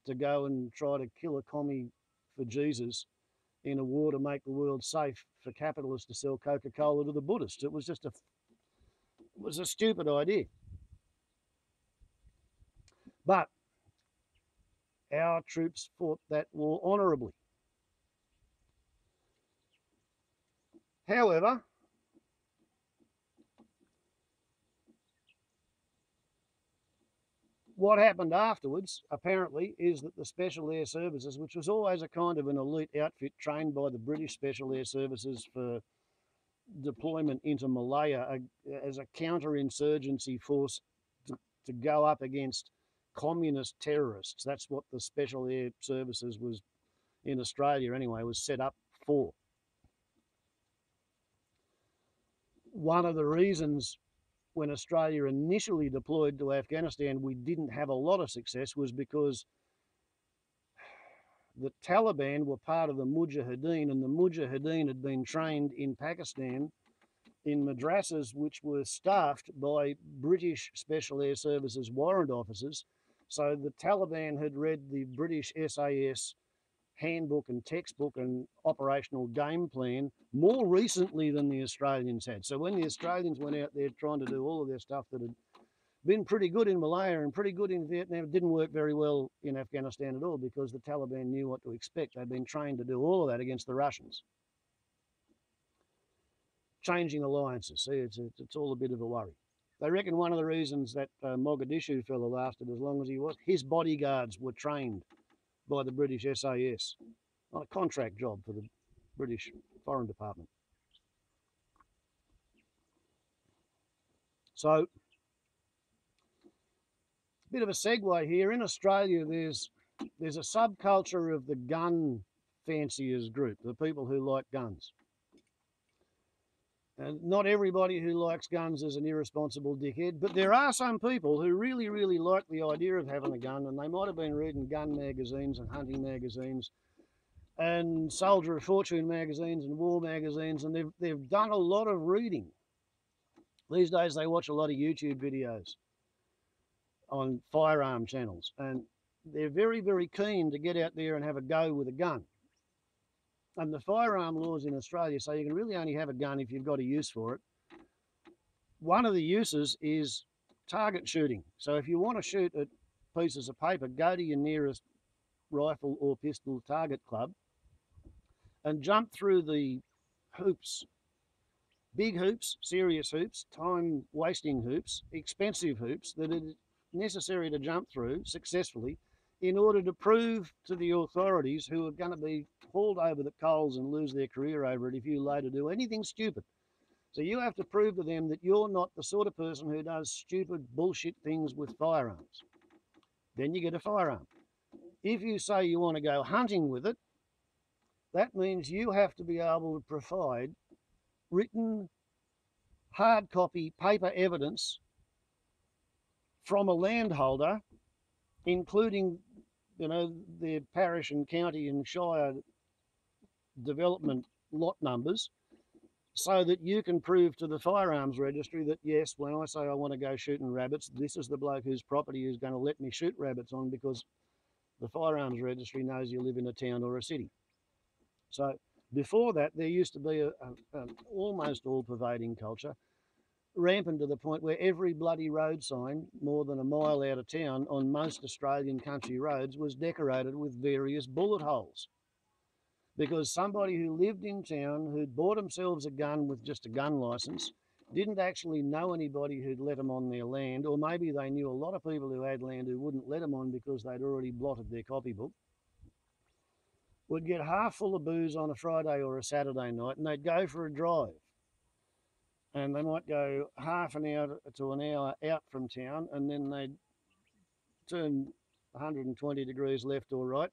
to go and try to kill a commie for Jesus in a war to make the world safe for capitalists to sell Coca-Cola to the Buddhists. It was just a stupid idea. But our troops fought that war honourably. However, what happened afterwards, apparently, is that the Special Air Services, which was always a kind of an elite outfit trained by the British Special Air Services for deployment into Malaya as a counter-insurgency force to go up against communist terrorists. That's what the Special Air Services was, in Australia anyway, was set up for. One of the reasons when Australia initially deployed to Afghanistan we didn't have a lot of success was because the Taliban were part of the Mujahideen, and the Mujahideen had been trained in Pakistan in madrasas which were staffed by British Special Air Services warrant officers. So the Taliban had read the British SAS handbook and textbook and operational game plan more recently than the Australians had. So when the Australians went out there trying to do all of their stuff that had been pretty good in Malaya and pretty good in Vietnam, it didn't work very well in Afghanistan at all because the Taliban knew what to expect. They'd been trained to do all of that against the Russians. Changing alliances, see, it's all a bit of a worry. They reckon one of the reasons that Moggadishu fella lasted as long as he was, his bodyguards were trained by the British SAS on a contract job for the British Foreign Department. So, a bit of a segue here. In Australia, there's a subculture of the gun fanciers group, the people who like guns. And not everybody who likes guns is an irresponsible dickhead, but there are some people who really, really like the idea of having a gun, and they might have been reading gun magazines and hunting magazines and Soldier of Fortune magazines and war magazines, and they've done a lot of reading. These days they watch a lot of YouTube videos on firearm channels, and they're very, very keen to get out there and have a go with a gun. And the firearm laws in Australia say you can really only have a gun if you've got a use for it. One of the uses is target shooting. So if you want to shoot at pieces of paper, go to your nearest rifle or pistol target club and jump through the hoops. Big hoops, serious hoops, time-wasting hoops, expensive hoops that are necessary to jump through successfully in order to prove to the authorities, who are going to be hauled over the coals and lose their career over it if you later do anything stupid. So you have to prove to them that you're not the sort of person who does stupid bullshit things with firearms. Then you get a firearm. If you say you want to go hunting with it, that means you have to be able to provide written, hard copy, paper evidence from a landholder, including, their parish and county and shire development lot numbers, so that you can prove to the firearms registry that, yes, when I say I want to go shooting rabbits, this is the bloke whose property is going to let me shoot rabbits on, because the firearms registry knows you live in a town or a city. So before that, there used to be an almost all-pervading culture, rampant to the point where every bloody road sign more than a mile out of town on most Australian country roads was decorated with various bullet holes. Because somebody who lived in town, who'd bought themselves a gun with just a gun license, didn't actually know anybody who'd let them on their land, or maybe they knew a lot of people who had land who wouldn't let them on because they'd already blotted their copybook, would get half full of booze on a Friday or a Saturday night, and they'd go for a drive. And they might go half an hour to an hour out from town, and then they'd turn 120 degrees left or right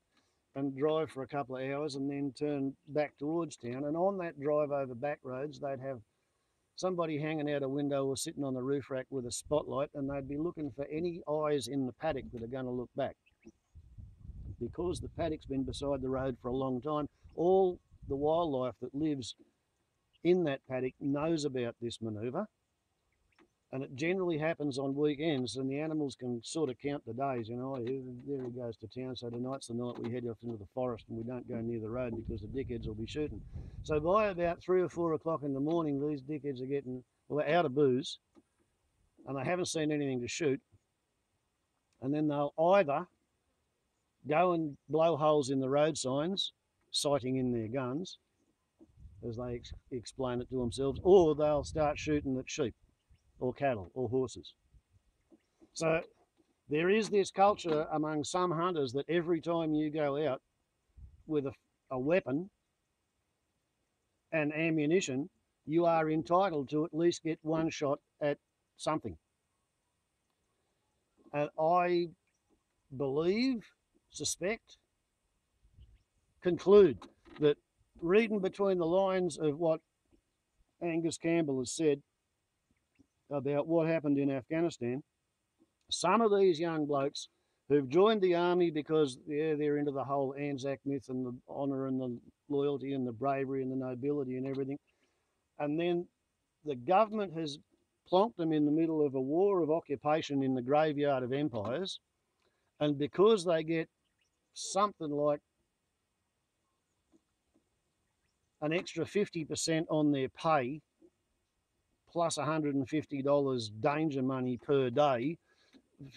and drive for a couple of hours and then turn back towards town. And on that drive over back roads, they'd have somebody hanging out a window or sitting on the roof rack with a spotlight, and they'd be looking for any eyes in the paddock that are going to look back. Because the paddock's been beside the road for a long time, all the wildlife that lives in that paddock knows about this manoeuvre, and it generally happens on weekends, and the animals can sort of count the days. There he goes to town, so tonight's the night we head off into the forest and we don't go near the road because the dickheads will be shooting. So by about 3 or 4 o'clock in the morning, these dickheads are getting, they're out of booze and they haven't seen anything to shoot, and then they'll either go and blow holes in the road signs, sighting in their guns, as they explain it to themselves, or they'll start shooting at sheep or cattle or horses. So there is this culture among some hunters that every time you go out with a weapon and ammunition, you are entitled to at least get one shot at something. And I believe, suspect, conclude that, reading between the lines of what Angus Campbell has said about what happened in Afghanistan, some of these young blokes who've joined the army because they're into the whole Anzac myth and the honour and the loyalty and the bravery and the nobility and everything, and then the government has plonked them in the middle of a war of occupation in the graveyard of empires, and because they get something like an extra 50% on their pay, plus $150 danger money per day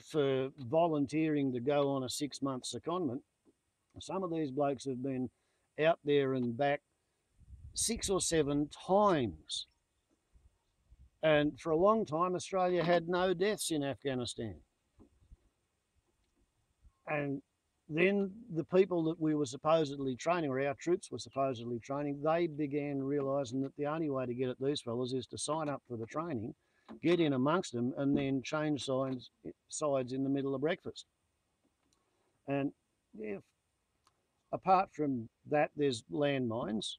for volunteering to go on a 6-month secondment. Some of these blokes have been out there and back 6 or 7 times. And for a long time, Australia had no deaths in Afghanistan. And then the people that we were supposedly training, or our troops were supposedly training, they began realising that the only way to get at these fellas is to sign up for the training, get in amongst them, and then change sides in the middle of breakfast. And if, apart from that, there's landmines,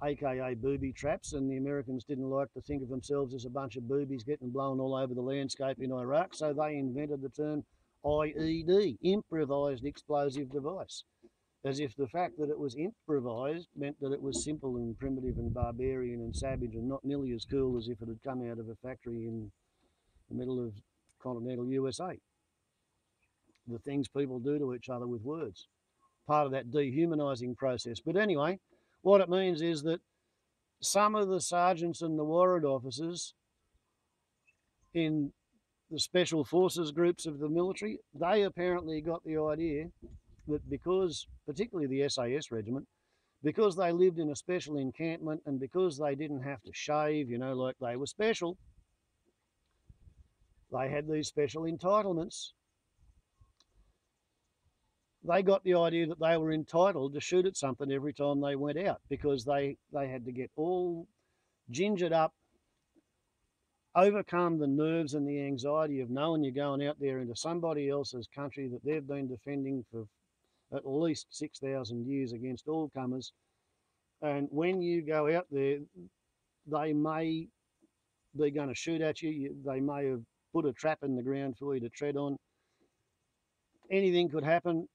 aka booby traps, and the Americans didn't like to think of themselves as a bunch of boobies getting blown all over the landscape in Iraq, so they invented the term IED, improvised explosive device, as if the fact that it was improvised meant that it was simple and primitive and barbarian and savage and not nearly as cool as if it had come out of a factory in the middle of continental USA. The things people do to each other with words, part of that dehumanising process. But anyway, what it means is that some of the sergeants and the warrant officers in the special forces groups of the military, they apparently got the idea that because, particularly the SAS regiment, because they lived in a special encampment and because they didn't have to shave, you know, like they were special, they had these special entitlements. They got the idea that they were entitled to shoot at something every time they went out because they had to get all gingered up, overcome the nerves and the anxiety of knowing you're going out there into somebody else's country that they've been defending for at least 6,000 years against all comers. And when you go out there, they may be going to shoot at you. They may have put a trap in the ground for you to tread on. Anything could happen.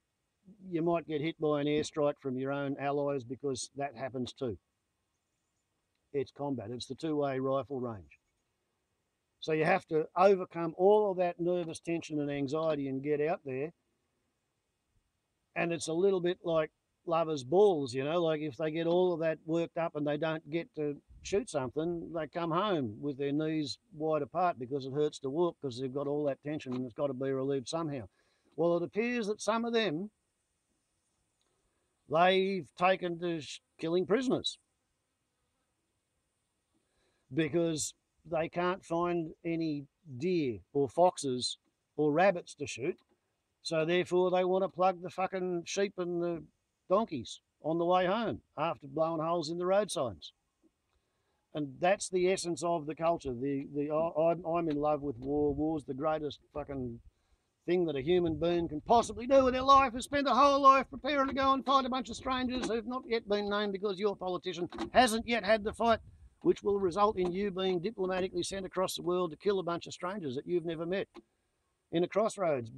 You might get hit by an airstrike from your own allies because that happens too. It's combat. It's the two-way rifle range. So you have to overcome all of that nervous tension and anxiety and get out there. And it's a little bit like lovers' balls, you know, like if they get all of that worked up and they don't get to shoot something, they come home with their knees wide apart because it hurts to walk because they've got all that tension and it's got to be relieved somehow. Well, it appears that some of them, they've taken to killing prisoners because they can't find any deer or foxes or rabbits to shoot. So therefore they want to plug the fucking sheep and the donkeys on the way home after blowing holes in the road signs. And that's the essence of the culture. I'm in love with war. War's the greatest fucking thing that a human being can possibly do with their life, is spend a whole life preparing to go and fight a bunch of strangers who've not yet been named because your politician hasn't yet had the fight, which will result in you being diplomatically sent across the world to kill a bunch of strangers that you've never met in a crossroads,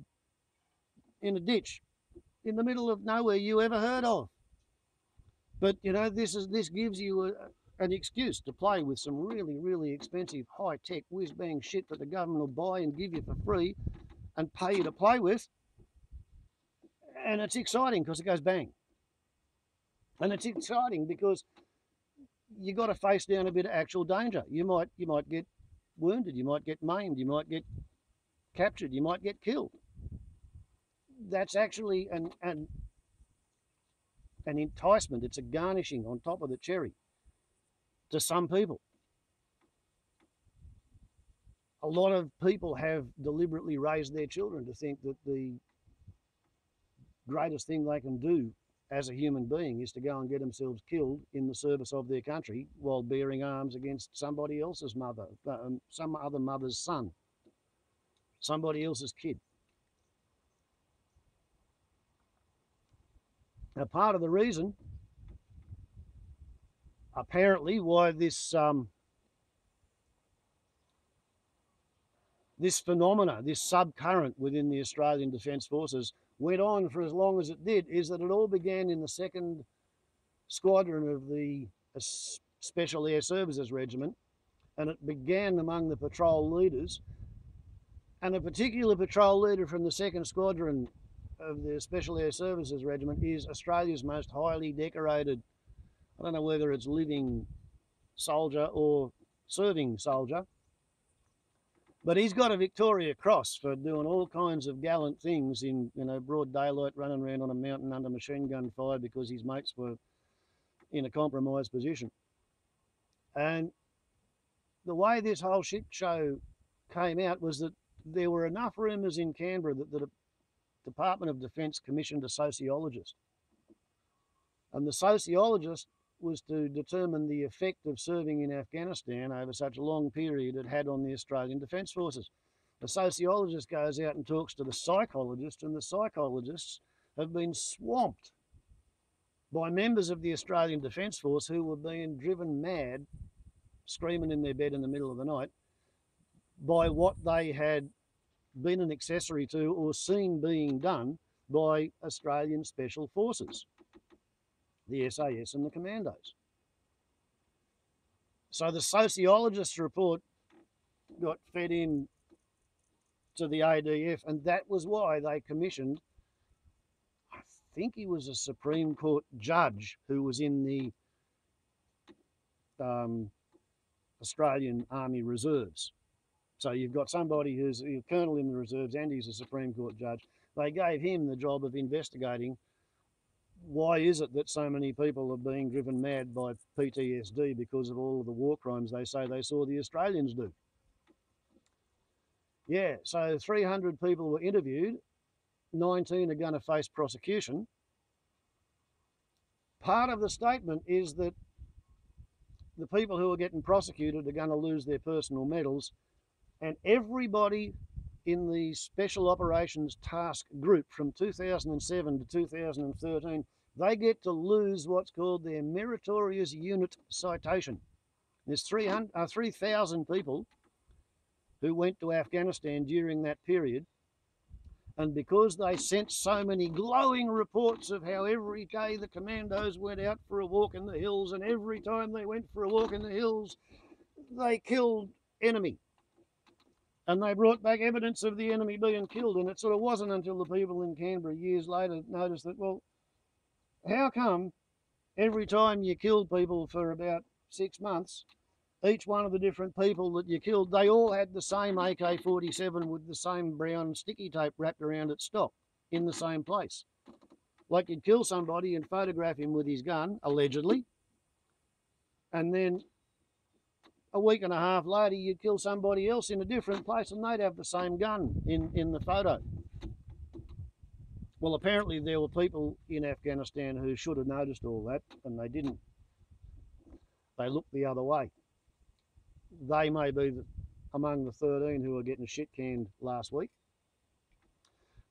in a ditch, in the middle of nowhere you ever heard of. But, you know, this gives you an excuse to play with some really, really expensive, high-tech, whiz-bang shit that the government will buy and give you for free and pay you to play with. And it's exciting because it goes bang. And it's exciting because you got to face down a bit of actual danger. You might get wounded, you might get maimed, you might get captured, you might get killed. That's actually an enticement. It's a garnishing on top of the cherry to some people. A lot of people have deliberately raised their children to think that the greatest thing they can do as a human being is to go and get themselves killed in the service of their country while bearing arms against somebody else's mother, some other mother's son, somebody else's kid. Now, part of the reason, apparently, why this phenomena, this subcurrent within the Australian Defence Forces went on for as long as it did, is that it all began in the 2nd Squadron of the Special Air Services Regiment, and it began among the patrol leaders. And a particular patrol leader from the 2nd Squadron of the Special Air Services Regiment is Australia's most highly decorated, I don't know whether it's living soldier or serving soldier, but he's got a Victoria Cross for doing all kinds of gallant things in, you know, broad daylight, running around on a mountain under machine gun fire because his mates were in a compromised position. And the way this whole shit show came out was that there were enough rumours in Canberra that the Department of Defence commissioned a sociologist. And the sociologist was to determine the effect of serving in Afghanistan over such a long period it had on the Australian Defence Forces. The sociologist goes out and talks to the psychologist, and the psychologists have been swamped by members of the Australian Defence Force who were being driven mad, screaming in their bed in the middle of the night, by what they had been an accessory to or seen being done by Australian Special Forces, the SAS and the Commandos. So the sociologist's report got fed in to the ADF, and that was why they commissioned, I think he was a Supreme Court judge who was in the Australian Army Reserves. So you've got somebody who's a colonel in the reserves and he's a Supreme Court judge. They gave him the job of investigating why is it that so many people are being driven mad by PTSD because of all of the war crimes they say they saw the Australians do. Yeah, so 300 people were interviewed, 19 are going to face prosecution. Part of the statement is that the people who are getting prosecuted are going to lose their personal medals, and everybody in the Special Operations Task Group from 2007 to 2013, they get to lose what's called their Meritorious Unit Citation. There's 3,000 people who went to Afghanistan during that period, and because they sent so many glowing reports of how every day the Commandos went out for a walk in the hills, and every time they went for a walk in the hills, they killed enemy. And they brought back evidence of the enemy being killed. And it sort of wasn't until the people in Canberra years later noticed that, well, how come every time you killed people for about 6 months, each one of the different people that you killed, they all had the same AK-47 with the same brown sticky tape wrapped around its stock in the same place. Like you'd kill somebody and photograph him with his gun, allegedly, and then a week and a half later, you'd kill somebody else in a different place and they'd have the same gun in the photo. Well, apparently there were people in Afghanistan who should have noticed all that, and they didn't. They looked the other way. They may be among the 13 who are getting shit canned last week.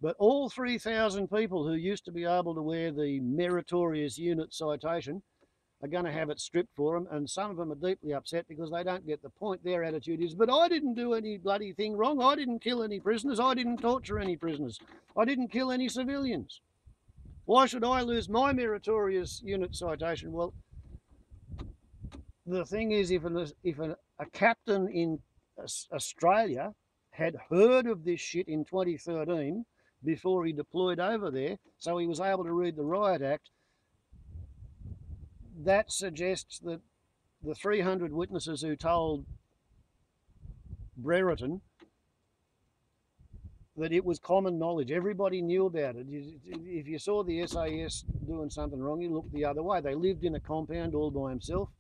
But all 3,000 people who used to be able to wear the Meritorious Unit Citation are going to have it stripped for them, and some of them are deeply upset because they don't get the point. Their attitude is, but I didn't do any bloody thing wrong. I didn't kill any prisoners. I didn't torture any prisoners. I didn't kill any civilians. Why should I lose my Meritorious Unit Citation? Well, the thing is, if a captain in Australia had heard of this shit in 2013 before he deployed over there, so he was able to read the Riot Act, that suggests that the 300 witnesses who told Brereton that it was common knowledge, everybody knew about it. If you saw the SAS doing something wrong, you looked the other way. They lived in a compound all by themselves.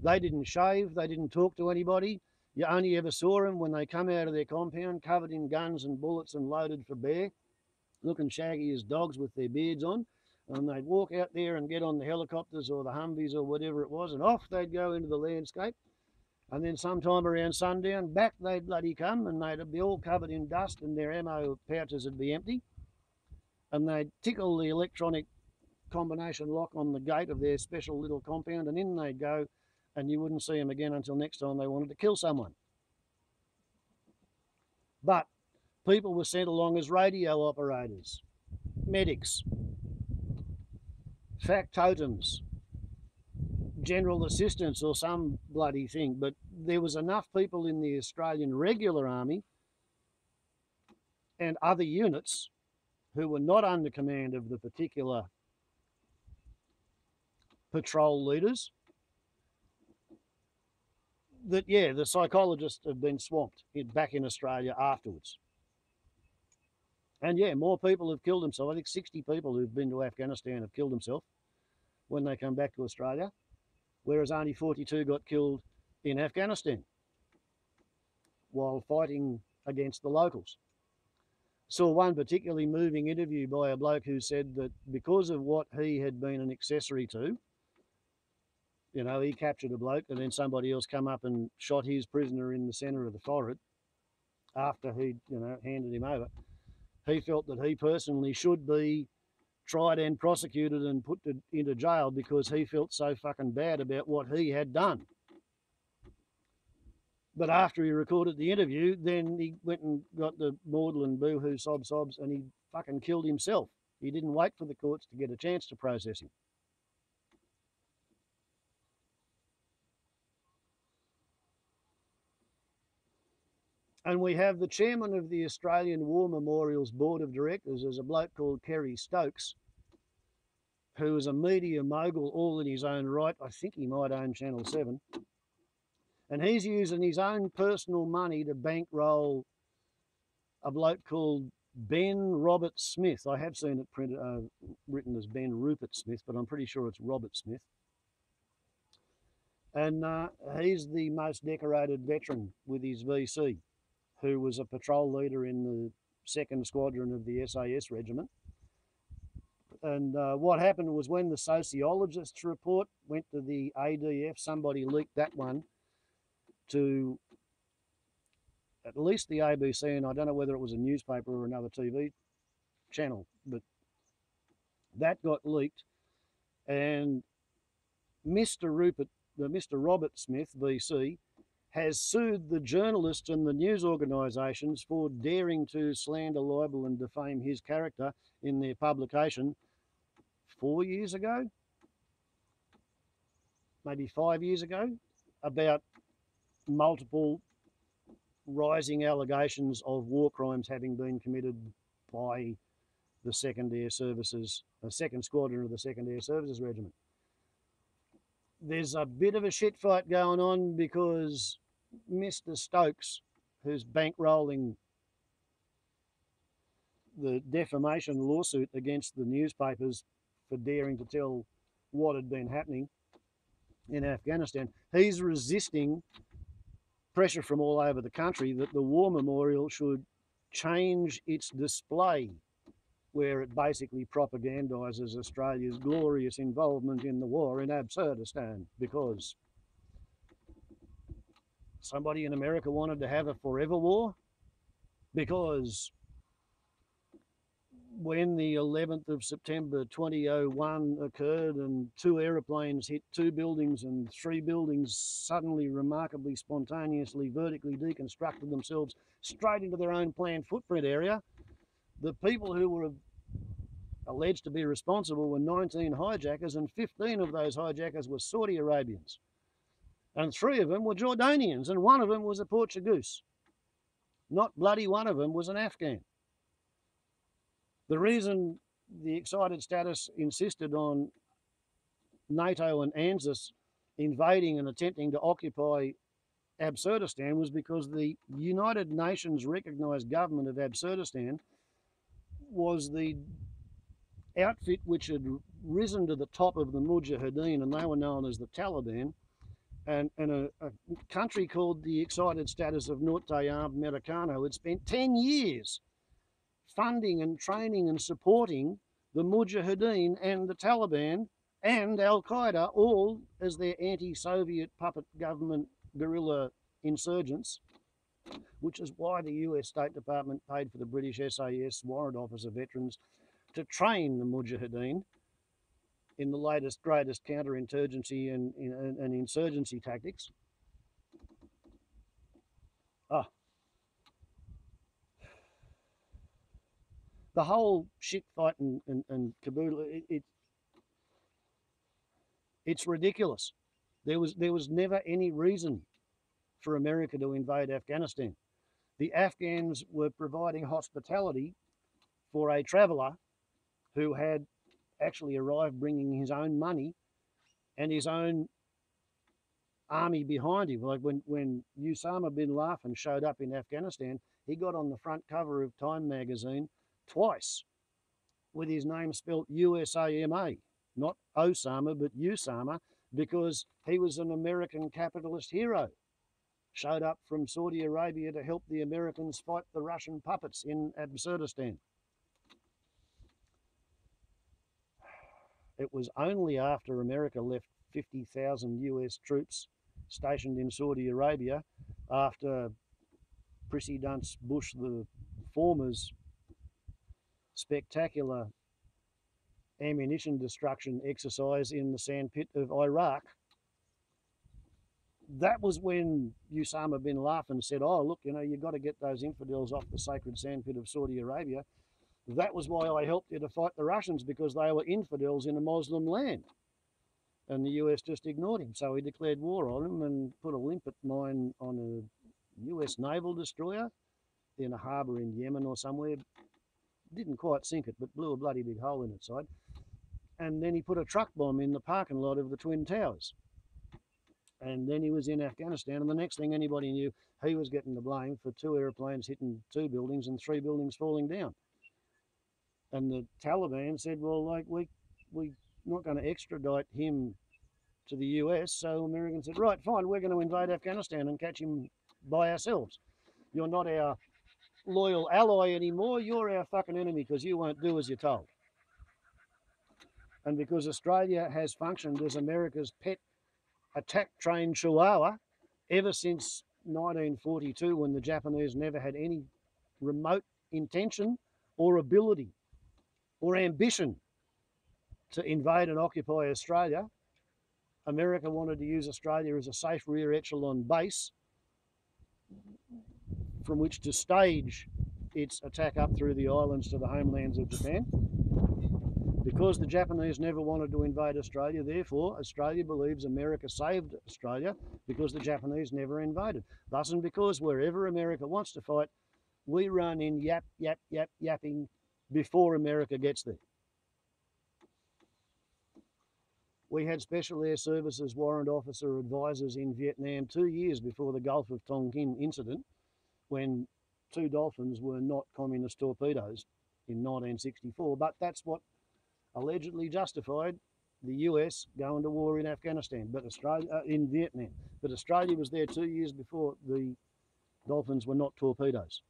They didn't shave, they didn't talk to anybody. You only ever saw them when they come out of their compound covered in guns and bullets and loaded for bear, looking shaggy as dogs with their beards on. And they'd walk out there and get on the helicopters or the Humvees or whatever it was, and off they'd go into the landscape. And then sometime around sundown, back they'd bloody come, and they'd be all covered in dust, and their ammo pouches would be empty. And they'd tickle the electronic combination lock on the gate of their special little compound, and in they'd go, and you wouldn't see them again until next time they wanted to kill someone. But people were sent along as radio operators, medics, factotums, general assistance or some bloody thing, but there was enough people in the Australian regular army and other units who were not under command of the particular patrol leaders that, yeah, the psychologists have been swamped back in Australia afterwards. And yeah, more people have killed themselves. I think 60 people who've been to Afghanistan have killed themselves when they come back to Australia, whereas only 42 got killed in Afghanistan while fighting against the locals. Saw one particularly moving interview by a bloke who said that because of what he had been an accessory to, you know, he captured a bloke and then somebody else come up and shot his prisoner in the centre of the forehead after he'd, you know, handed him over. He felt that he personally should be tried and prosecuted and put into jail because he felt so fucking bad about what he had done. But after he recorded the interview, then he went and got the maudlin boo-hoo sobs and he fucking killed himself. He didn't wait for the courts to get a chance to process him. And we have the chairman of the Australian War Memorials Board of Directors is a bloke called Kerry Stokes, who is a media mogul all in his own right. I think he might own Channel 7. And he's using his own personal money to bankroll a bloke called Ben Robert Smith. I have seen it printed, written as Ben Rupert Smith, but I'm pretty sure it's Robert Smith. And he's the most decorated veteran with his VC, who was a patrol leader in the 2nd Squadron of the SAS Regiment. And what happened was when the sociologists' report went to the ADF, somebody leaked that one to at least the ABC, and I don't know whether it was a newspaper or another TV channel, but that got leaked. And Mr. Robert Smith, VC, has sued the journalists and the news organisations for daring to slander, libel and defame his character in their publication 4 years ago, maybe 5 years ago, about multiple rising allegations of war crimes having been committed by the 2nd Air Services, the 2nd Squadron of the 2nd Air Services Regiment. There's a bit of a shit fight going on because Mr. Stokes, who's bankrolling the defamation lawsuit against the newspapers for daring to tell what had been happening in Afghanistan, he's resisting pressure from all over the country that the War Memorial should change its display, where it basically propagandises Australia's glorious involvement in the war in Absurdistan, because somebody in America wanted to have a forever war, because when the 11th of September 2001 occurred and 2 aeroplanes hit 2 buildings and 3 buildings suddenly, remarkably, spontaneously, vertically deconstructed themselves straight into their own planned footprint area, the people who were alleged to be responsible were 19 hijackers, and 15 of those hijackers were Saudi Arabians. And 3 of them were Jordanians, and 1 of them was a Portuguese. Not bloody one of them was an Afghan. The reason the excited status insisted on NATO and ANZUS invading and attempting to occupy Absurdistan was because the United Nations recognised government of Absurdistan was the outfit which had risen to the top of the Mujahideen, and they were known as the Taliban, and a country called the excited status of Norte Americano had spent 10 years funding and training and supporting the Mujahideen and the Taliban and Al-Qaeda, all as their anti-Soviet puppet government guerrilla insurgents, which is why the US State Department paid for the British SAS Warrant Officer veterans to train the Mujahideen in the latest, greatest counterinsurgency and insurgency tactics. The whole shit fight and caboodle, it's ridiculous. There was never any reason for America to invade Afghanistan. The Afghans were providing hospitality for a traveller who had actually arrived bringing his own money and his own army behind him. Like when Osama bin Laden showed up in Afghanistan, he got on the front cover of Time magazine twice with his name spelt USAMA, not Osama, but Usama, because he was an American capitalist hero. Showed up from Saudi Arabia to help the Americans fight the Russian puppets in Absurdistan. It was only after America left 50,000 US troops stationed in Saudi Arabia, after Prissy Dunce Bush the former's spectacular ammunition destruction exercise in the sandpit of Iraq, that was when Osama bin Laden said, oh, look, you know, you've got to get those infidels off the sacred sandpit of Saudi Arabia. That was why I helped you to fight the Russians, because they were infidels in a Muslim land. And the US just ignored him. So he declared war on him and put a limpet mine on a US naval destroyer in a harbour in Yemen or somewhere. Didn't quite sink it, but blew a bloody big hole in its side. And then he put a truck bomb in the parking lot of the Twin Towers. And then he was in Afghanistan, and the next thing anybody knew, he was getting the blame for 2 airplanes hitting 2 buildings and 3 buildings falling down. And the Taliban said, well, like, we're not going to extradite him to the US. So Americans said, right, fine, we're going to invade Afghanistan and catch him by ourselves. You're not our loyal ally anymore. You're our fucking enemy, because you won't do as you're told. And because Australia has functioned as America's pet attack train chihuahua ever since 1942, when the Japanese never had any remote intention or ability or ambition to invade and occupy Australia, America wanted to use Australia as a safe rear echelon base from which to stage its attack up through the islands to the homelands of Japan. Because the Japanese never wanted to invade Australia, therefore Australia believes America saved Australia, because the Japanese never invaded. Thus and because wherever America wants to fight, we run in yapping before America gets there. We had Special Air Services Warrant Officer advisors in Vietnam 2 years before the Gulf of Tonkin incident, when 2 dolphins were not communist torpedoes in 1964, but that's what allegedly justified the US going to war in Afghanistan, but Australia in Vietnam. But Australia was there 2 years before the dolphins were not torpedoes.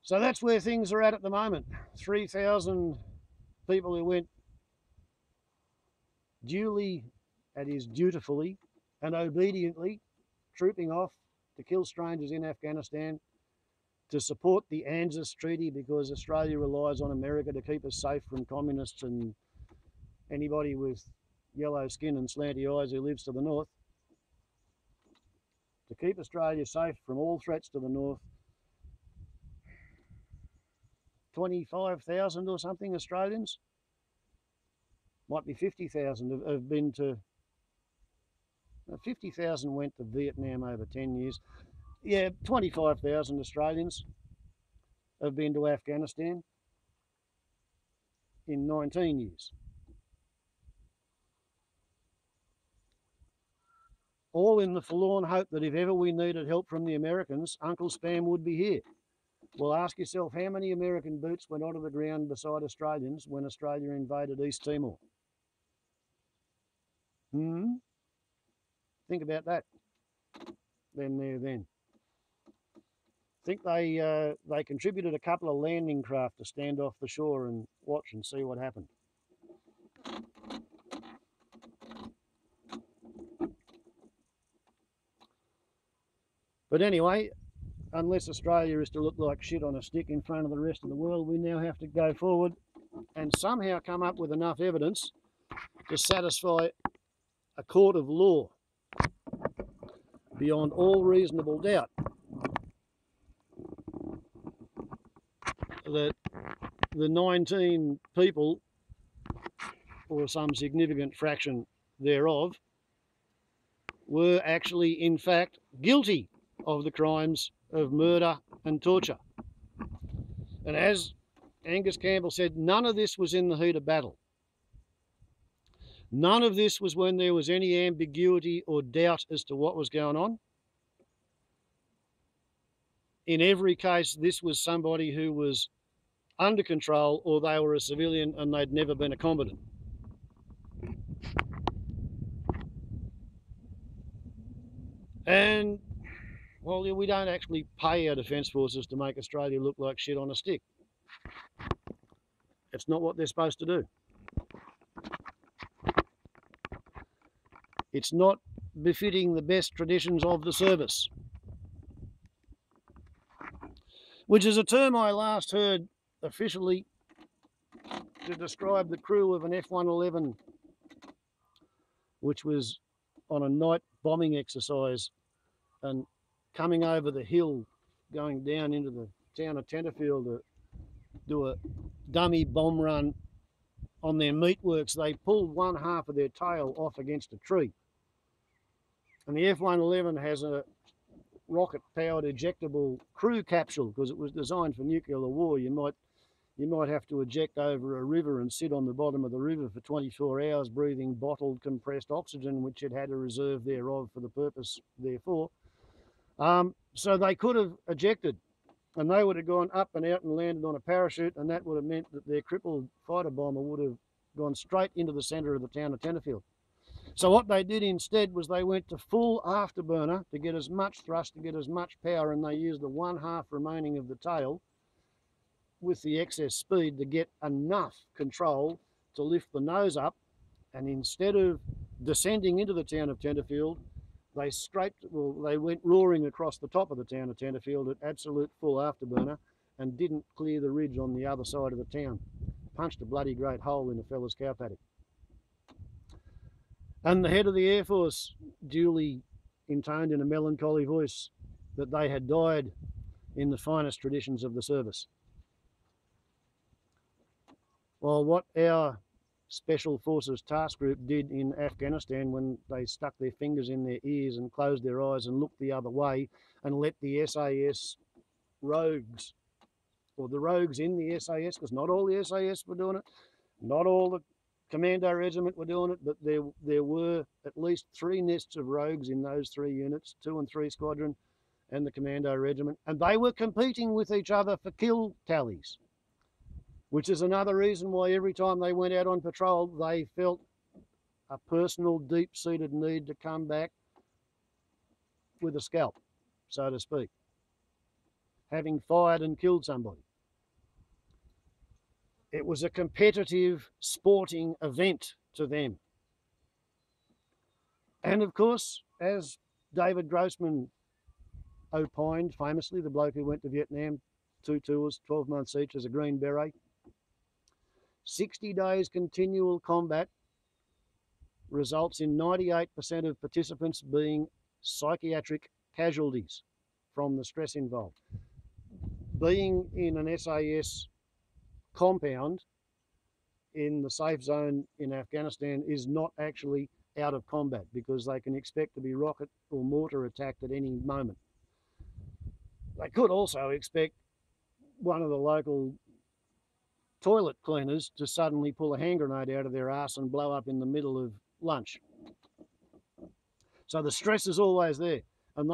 So that's where things are at the moment. 3,000 people who went duly, that is dutifully and obediently, trooping off to kill strangers in Afghanistan, to support the ANZUS Treaty, because Australia relies on America to keep us safe from communists and anybody with yellow skin and slanty eyes who lives to the north. To keep Australia safe from all threats to the north, 25,000 or something Australians, might be 50,000, have been to, 50,000 went to Vietnam over 10 years. Yeah, 25,000 Australians have been to Afghanistan in 19 years. All in the forlorn hope that if ever we needed help from the Americans, Uncle Spam would be here. Well, ask yourself, how many American boots went onto the ground beside Australians when Australia invaded East Timor? Think about that. Then. Think they contributed a couple of landing craft to stand off the shore and watch and see what happened. But anyway, unless Australia is to look like shit on a stick in front of the rest of the world, we now have to go forward and somehow come up with enough evidence to satisfy a court of law beyond all reasonable doubt that the 19 people, or some significant fraction thereof, were actually, in fact, guilty of the crimes of murder and torture. And as Angus Campbell said, none of this was in the heat of battle. None of this was when there was any ambiguity or doubt as to what was going on. In every case, this was somebody who was under control, or they were a civilian and they'd never been a combatant. And, well, we don't actually pay our Defence Forces to make Australia look like shit on a stick. It's not what they're supposed to do. It's not befitting the best traditions of the service. Which is a term I last heard officially to describe the crew of an F-111, which was on a night bombing exercise and coming over the hill, going down into the town of Tenterfield to do a dummy bomb run on their meatworks. They pulled one half of their tail off against a tree. And the F-111 has a rocket-powered ejectable crew capsule because it was designed for nuclear war. You might have to eject over a river and sit on the bottom of the river for 24 hours breathing bottled compressed oxygen, which it had a reserve thereof for the purpose therefore. So they could have ejected, and they would have gone up and out and landed on a parachute, and that would have meant that their crippled fighter bomber would have gone straight into the centre of the town of Tenterfield. So what they did instead was they went to full afterburner to get as much thrust, to get as much power, and they used the one half remaining of the tail with the excess speed to get enough control to lift the nose up. And instead of descending into the town of Tenterfield, they went roaring across the top of the town of Tenterfield at absolute full afterburner and didn't clear the ridge on the other side of the town. Punched a bloody great hole in a fella's cow paddock. And the head of the Air Force duly intoned in a melancholy voice that they had died in the finest traditions of the service. Well, what our Special Forces Task Group did in Afghanistan when they stuck their fingers in their ears and closed their eyes and looked the other way and let the SAS rogues, or the rogues in the SAS, because not all the SAS were doing it, not all the Commando Regiment were doing it, but there were at least 3 nests of rogues in those 3 units, 2 and 3 Squadron and the Commando Regiment, and they were competing with each other for kill tallies, which is another reason why every time they went out on patrol, they felt a personal deep-seated need to come back with a scalp, so to speak, having fired and killed somebody. It was a competitive sporting event to them. And of course, as David Grossman opined famously, the bloke who went to Vietnam, 2 tours, 12 months each as a Green Beret, 60 days continual combat results in 98% of participants being psychiatric casualties from the stress involved. Being in an SAS compound in the safe zone in Afghanistan is not actually out of combat because they can expect to be rocket or mortar attacked at any moment. They could also expect one of the local toilet cleaners to suddenly pull a hand grenade out of their arse and blow up in the middle of lunch. So the stress is always there, and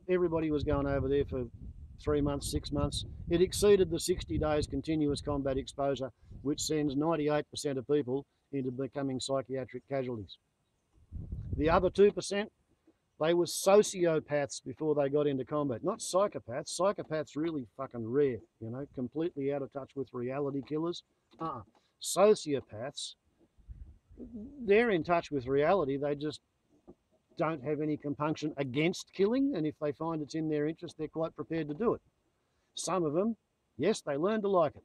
everybody was going over there for 3 months, 6 months. It exceeded the 60 days continuous combat exposure, which sends 98% of people into becoming psychiatric casualties. The other 2%, they were sociopaths before they got into combat, not psychopaths. Psychopaths really fucking rare, you know, completely out of touch with reality killers. Sociopaths, they're in touch with reality. They just don't have any compunction against killing, and if they find it's in their interest, they're quite prepared to do it. Some of them, yes, they learn to like it.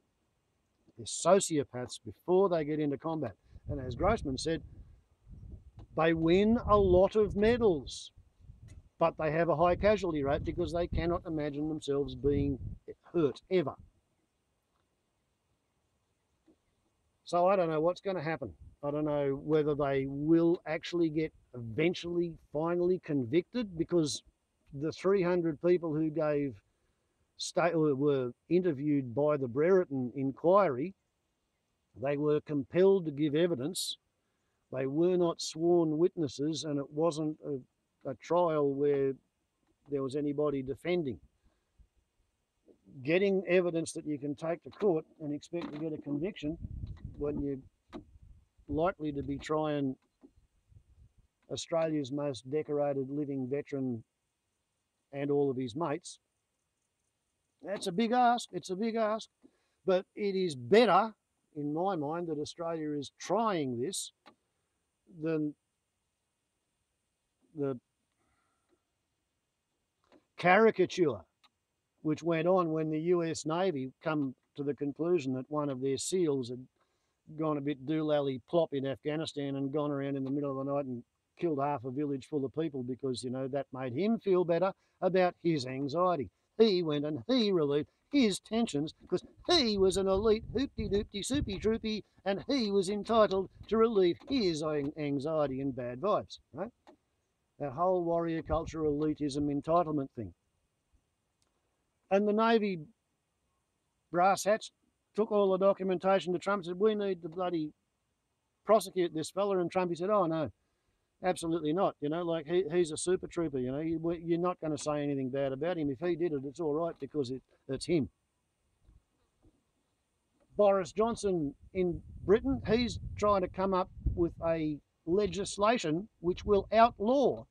They're sociopaths before they get into combat. And as Grossman said, they win a lot of medals, but they have a high casualty rate because they cannot imagine themselves being hurt ever. So I don't know what's going to happen. I don't know whether they will actually get eventually, finally convicted, because the 300 people who were interviewed by the Brereton inquiry, they were compelled to give evidence. They were not sworn witnesses, and it wasn't a trial where there was anybody defending. Getting evidence that you can take to court and expect to get a conviction when you're likely to be trying Australia's most decorated living veteran and all of his mates, that's a big ask. It's a big ask. But it is better, in my mind, that Australia is trying this than the caricature which went on when the US Navy come to the conclusion that one of their SEALs had gone a bit doolally plop in Afghanistan and gone around in the middle of the night and killed half a village full of people because, you know, that made him feel better about his anxiety. He went and he relieved his tensions because he was an elite hoopty-doopty soupy troopy and he was entitled to relieve his anxiety and bad vibes, right? That whole warrior culture, elitism, entitlement thing. And the Navy brass hats took all the documentation to Trump and said, we need to bloody prosecute this fella. And Trump, he said, oh, no, absolutely not. You know, like he's a super trooper, you know, you're not going to say anything bad about him. If he did it, it's all right because it's him. Boris Johnson in Britain, he's trying to come up with a legislation which will outlaw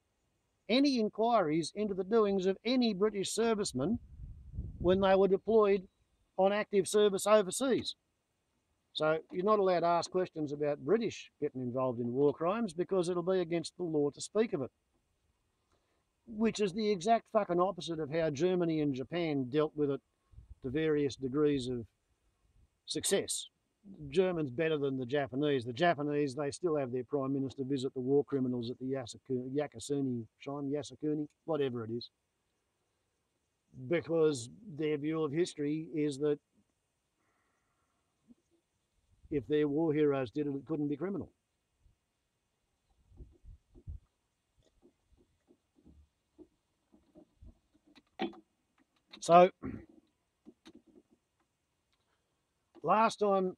any inquiries into the doings of any British servicemen when they were deployed on active service overseas. So you're not allowed to ask questions about British getting involved in war crimes because it'll be against the law to speak of it. Which is the exact fucking opposite of how Germany and Japan dealt with it to various degrees of success. Germans better than the Japanese. The Japanese, they still have their Prime Minister visit the war criminals at the Yasukuni Shrine, Yasukuni, whatever it is. Because their view of history is that if their war heroes did it, it couldn't be criminal. So, last time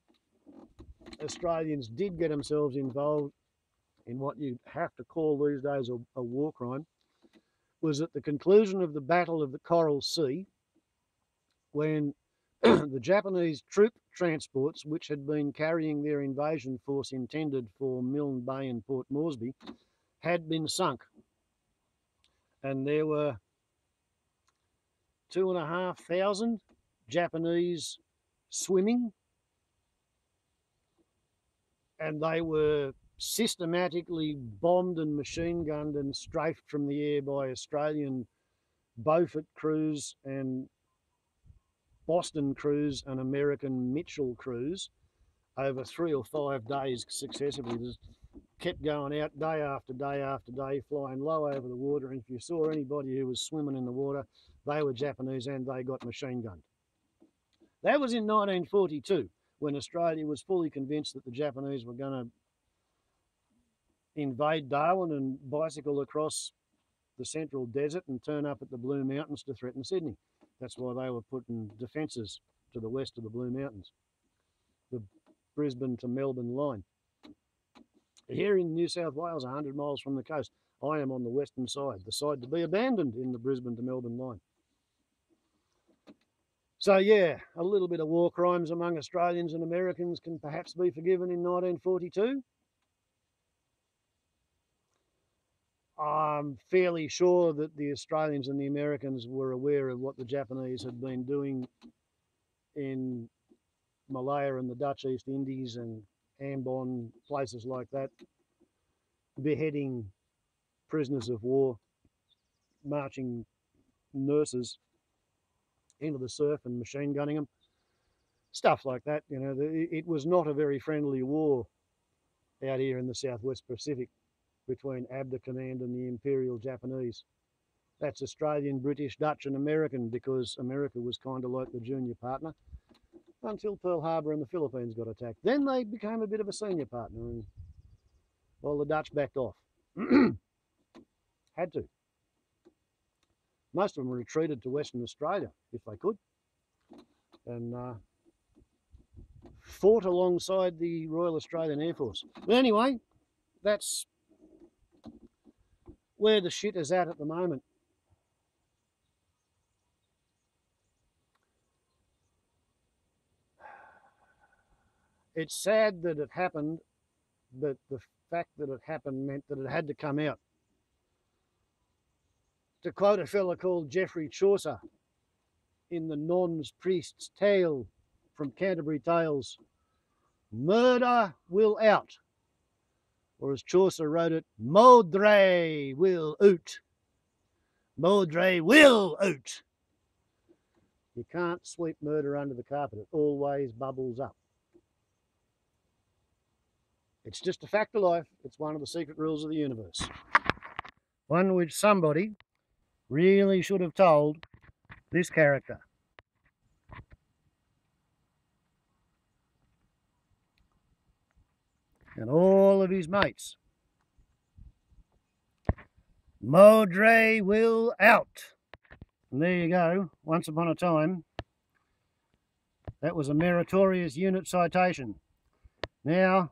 Australians did get themselves involved in what you have to call these days a war crime was at the conclusion of the Battle of the Coral Sea, when the Japanese troop transports, which had been carrying their invasion force intended for Milne Bay and Port Moresby, had been sunk. And there were 2,500 Japanese swimming, and they were systematically bombed and machine gunned and strafed from the air by Australian Beaufort crews and Boston crews and American Mitchell crews over 3 or 5 days successively. Just kept going out day after day after day, flying low over the water, and if you saw anybody who was swimming in the water, they were Japanese and they got machine gunned. That was in 1942, when Australia was fully convinced that the Japanese were going to invade Darwin and bicycle across the central desert and turn up at the Blue Mountains to threaten Sydney. That's why they were putting defences to the west of the Blue Mountains, the Brisbane to Melbourne line. Here in New South Wales, 100 miles from the coast, I am on the western side, the side to be abandoned in the Brisbane to Melbourne line. So yeah, a little bit of war crimes among Australians and Americans can perhaps be forgiven in 1942. I'm fairly sure that the Australians and the Americans were aware of what the Japanese had been doing in Malaya and the Dutch East Indies and Ambon, places like that, beheading prisoners of war, marching nurses into the surf and machine gunning them, stuff like that. You know, it was not a very friendly war out here in the Southwest Pacific between ABDA Command and the Imperial Japanese. That's Australian, British, Dutch and American, because America was kind of like the junior partner. until Pearl Harbor and the Philippines got attacked. Then they became a bit of a senior partner, and well, the Dutch backed off. Had to. Most of them retreated to Western Australia if they could, and fought alongside the Royal Australian Air Force. But anyway, that's where the shit is at the moment. It's sad that it happened, but the fact that it happened meant that it had to come out. To quote a fella called Geoffrey Chaucer in the Non's Priest's Tale from Canterbury Tales, murder will out. Or as Chaucer wrote it, Maudre will out. Maudre will out. You can't sweep murder under the carpet. It always bubbles up. It's just a fact of life. It's one of the secret rules of the universe. One which somebody really should have told this character. And all of his mates. Maudre will out. And there you go. Once upon a time, that was a meritorious unit citation. Now,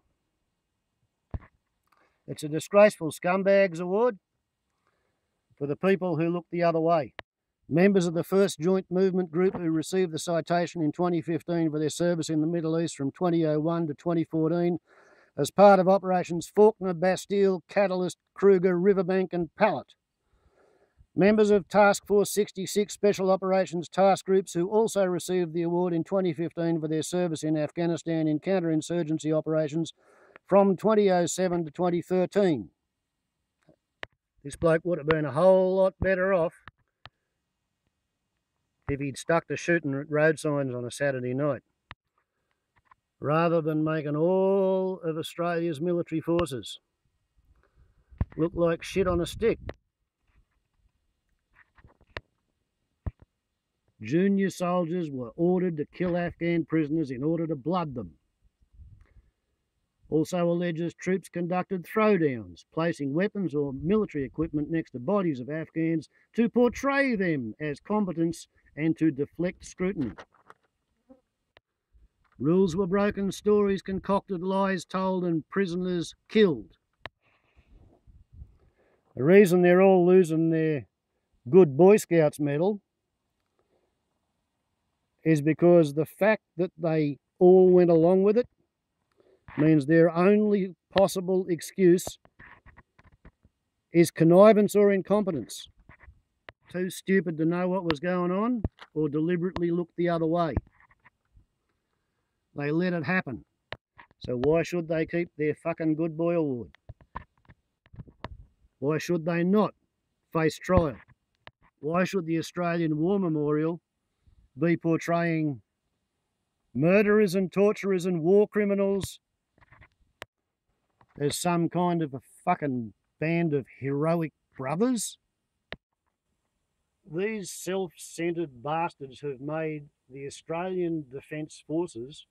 it's a disgraceful scumbags award for the people who look the other way. Members of the 1st Joint Movement Group who received the citation in 2015 for their service in the Middle East from 2001 to 2014 as part of Operations Faulkner, Bastille, Catalyst, Kruger, Riverbank and Pallet. Members of Task Force 66 Special Operations Task Groups who also received the award in 2015 for their service in Afghanistan in counterinsurgency operations from 2007 to 2013. This bloke would have been a whole lot better off if he'd stuck to shooting at road signs on a Saturday night, rather than making all of Australia's military forces look like shit on a stick. Junior soldiers were ordered to kill Afghan prisoners in order to blood them. Also alleges troops conducted throwdowns, placing weapons or military equipment next to bodies of Afghans to portray them as combatants and to deflect scrutiny. Rules were broken, stories concocted, lies told and prisoners killed. The reason they're all losing their Good Boy Scouts medal is because the fact that they all went along with it means their only possible excuse is connivance or incompetence. Too stupid to know what was going on or deliberately look the other way. They let it happen. So why should they keep their fucking Good Boy award? Why should they not face trial? Why should the Australian War Memorial be portraying murderers and torturers and war criminals as some kind of a fucking band of heroic brothers? These self-centred bastards have made the Australian Defence Forces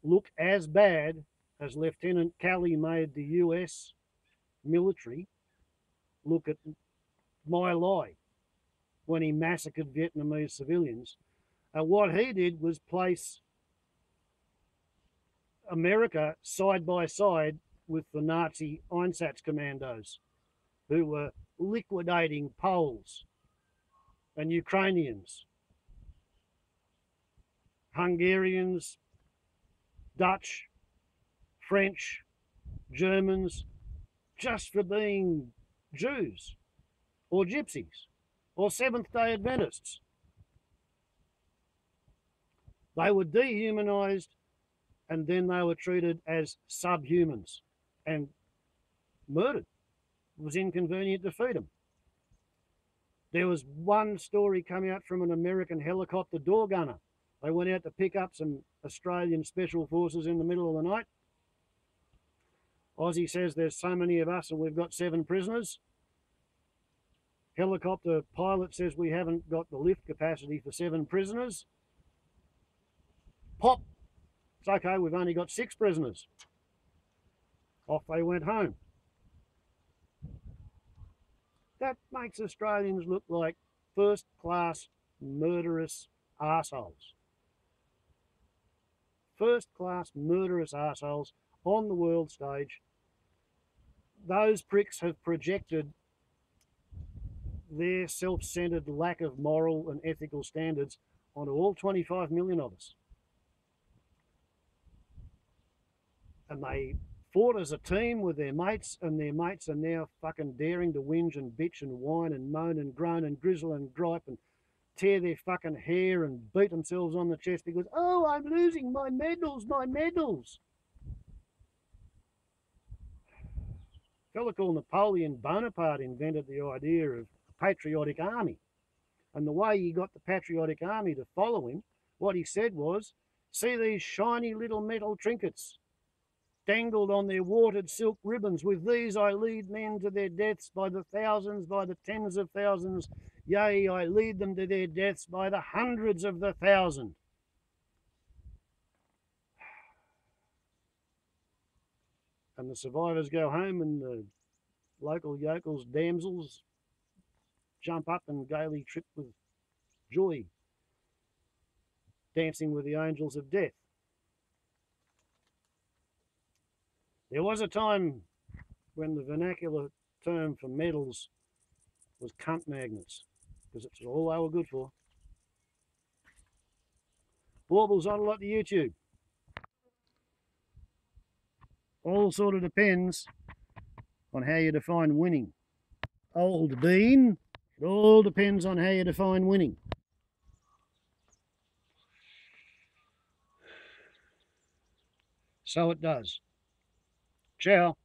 look as bad as Lieutenant Kelly made the US military look at My Lai when he massacred Vietnamese civilians. And what he did was place America side by side with the Nazi Einsatz commandos who were liquidating Poles and Ukrainians, Hungarians, Dutch, French, Germans, just for being Jews or Gypsies or Seventh-day Adventists. They were dehumanised and then they were treated as subhumans and murdered. It was inconvenient to feed them. There was one story coming out from an American helicopter door gunner. They went out to pick up some Australian Special Forces in the middle of the night. Aussie says there's so many of us and we've got 7 prisoners. Helicopter pilot says we haven't got the lift capacity for 7 prisoners. Pop! It's okay, we've only got 6 prisoners. Off they went home. That makes Australians look like first-class murderous arseholes. First-class murderous arseholes on the world stage. Those pricks have projected their self-centred lack of moral and ethical standards onto all 25 million of us. And they fought as a team with their mates, and their mates are now fucking daring to whinge and bitch and whine and moan and groan and grizzle and gripe and tear their fucking hair and beat themselves on the chest because, oh, I'm losing my medals, my medals. A fella called Napoleon Bonaparte invented the idea of a patriotic army. And the way he got the patriotic army to follow him, what he said was, see these shiny little metal trinkets dangled on their watered silk ribbons. With these I lead men to their deaths by the thousands, by the tens of thousands. Yea, I lead them to their deaths by the hundreds of the thousand. And the survivors go home and the local yokels, damsels, jump up and gaily trip with joy, dancing with the angels of death. There was a time when the vernacular term for medals was cunt magnets, because it's all they were good for. Baubles on a lot to YouTube. All sort of depends on how you define winning. Old Bean, it all depends on how you define winning. So it does. Ciao.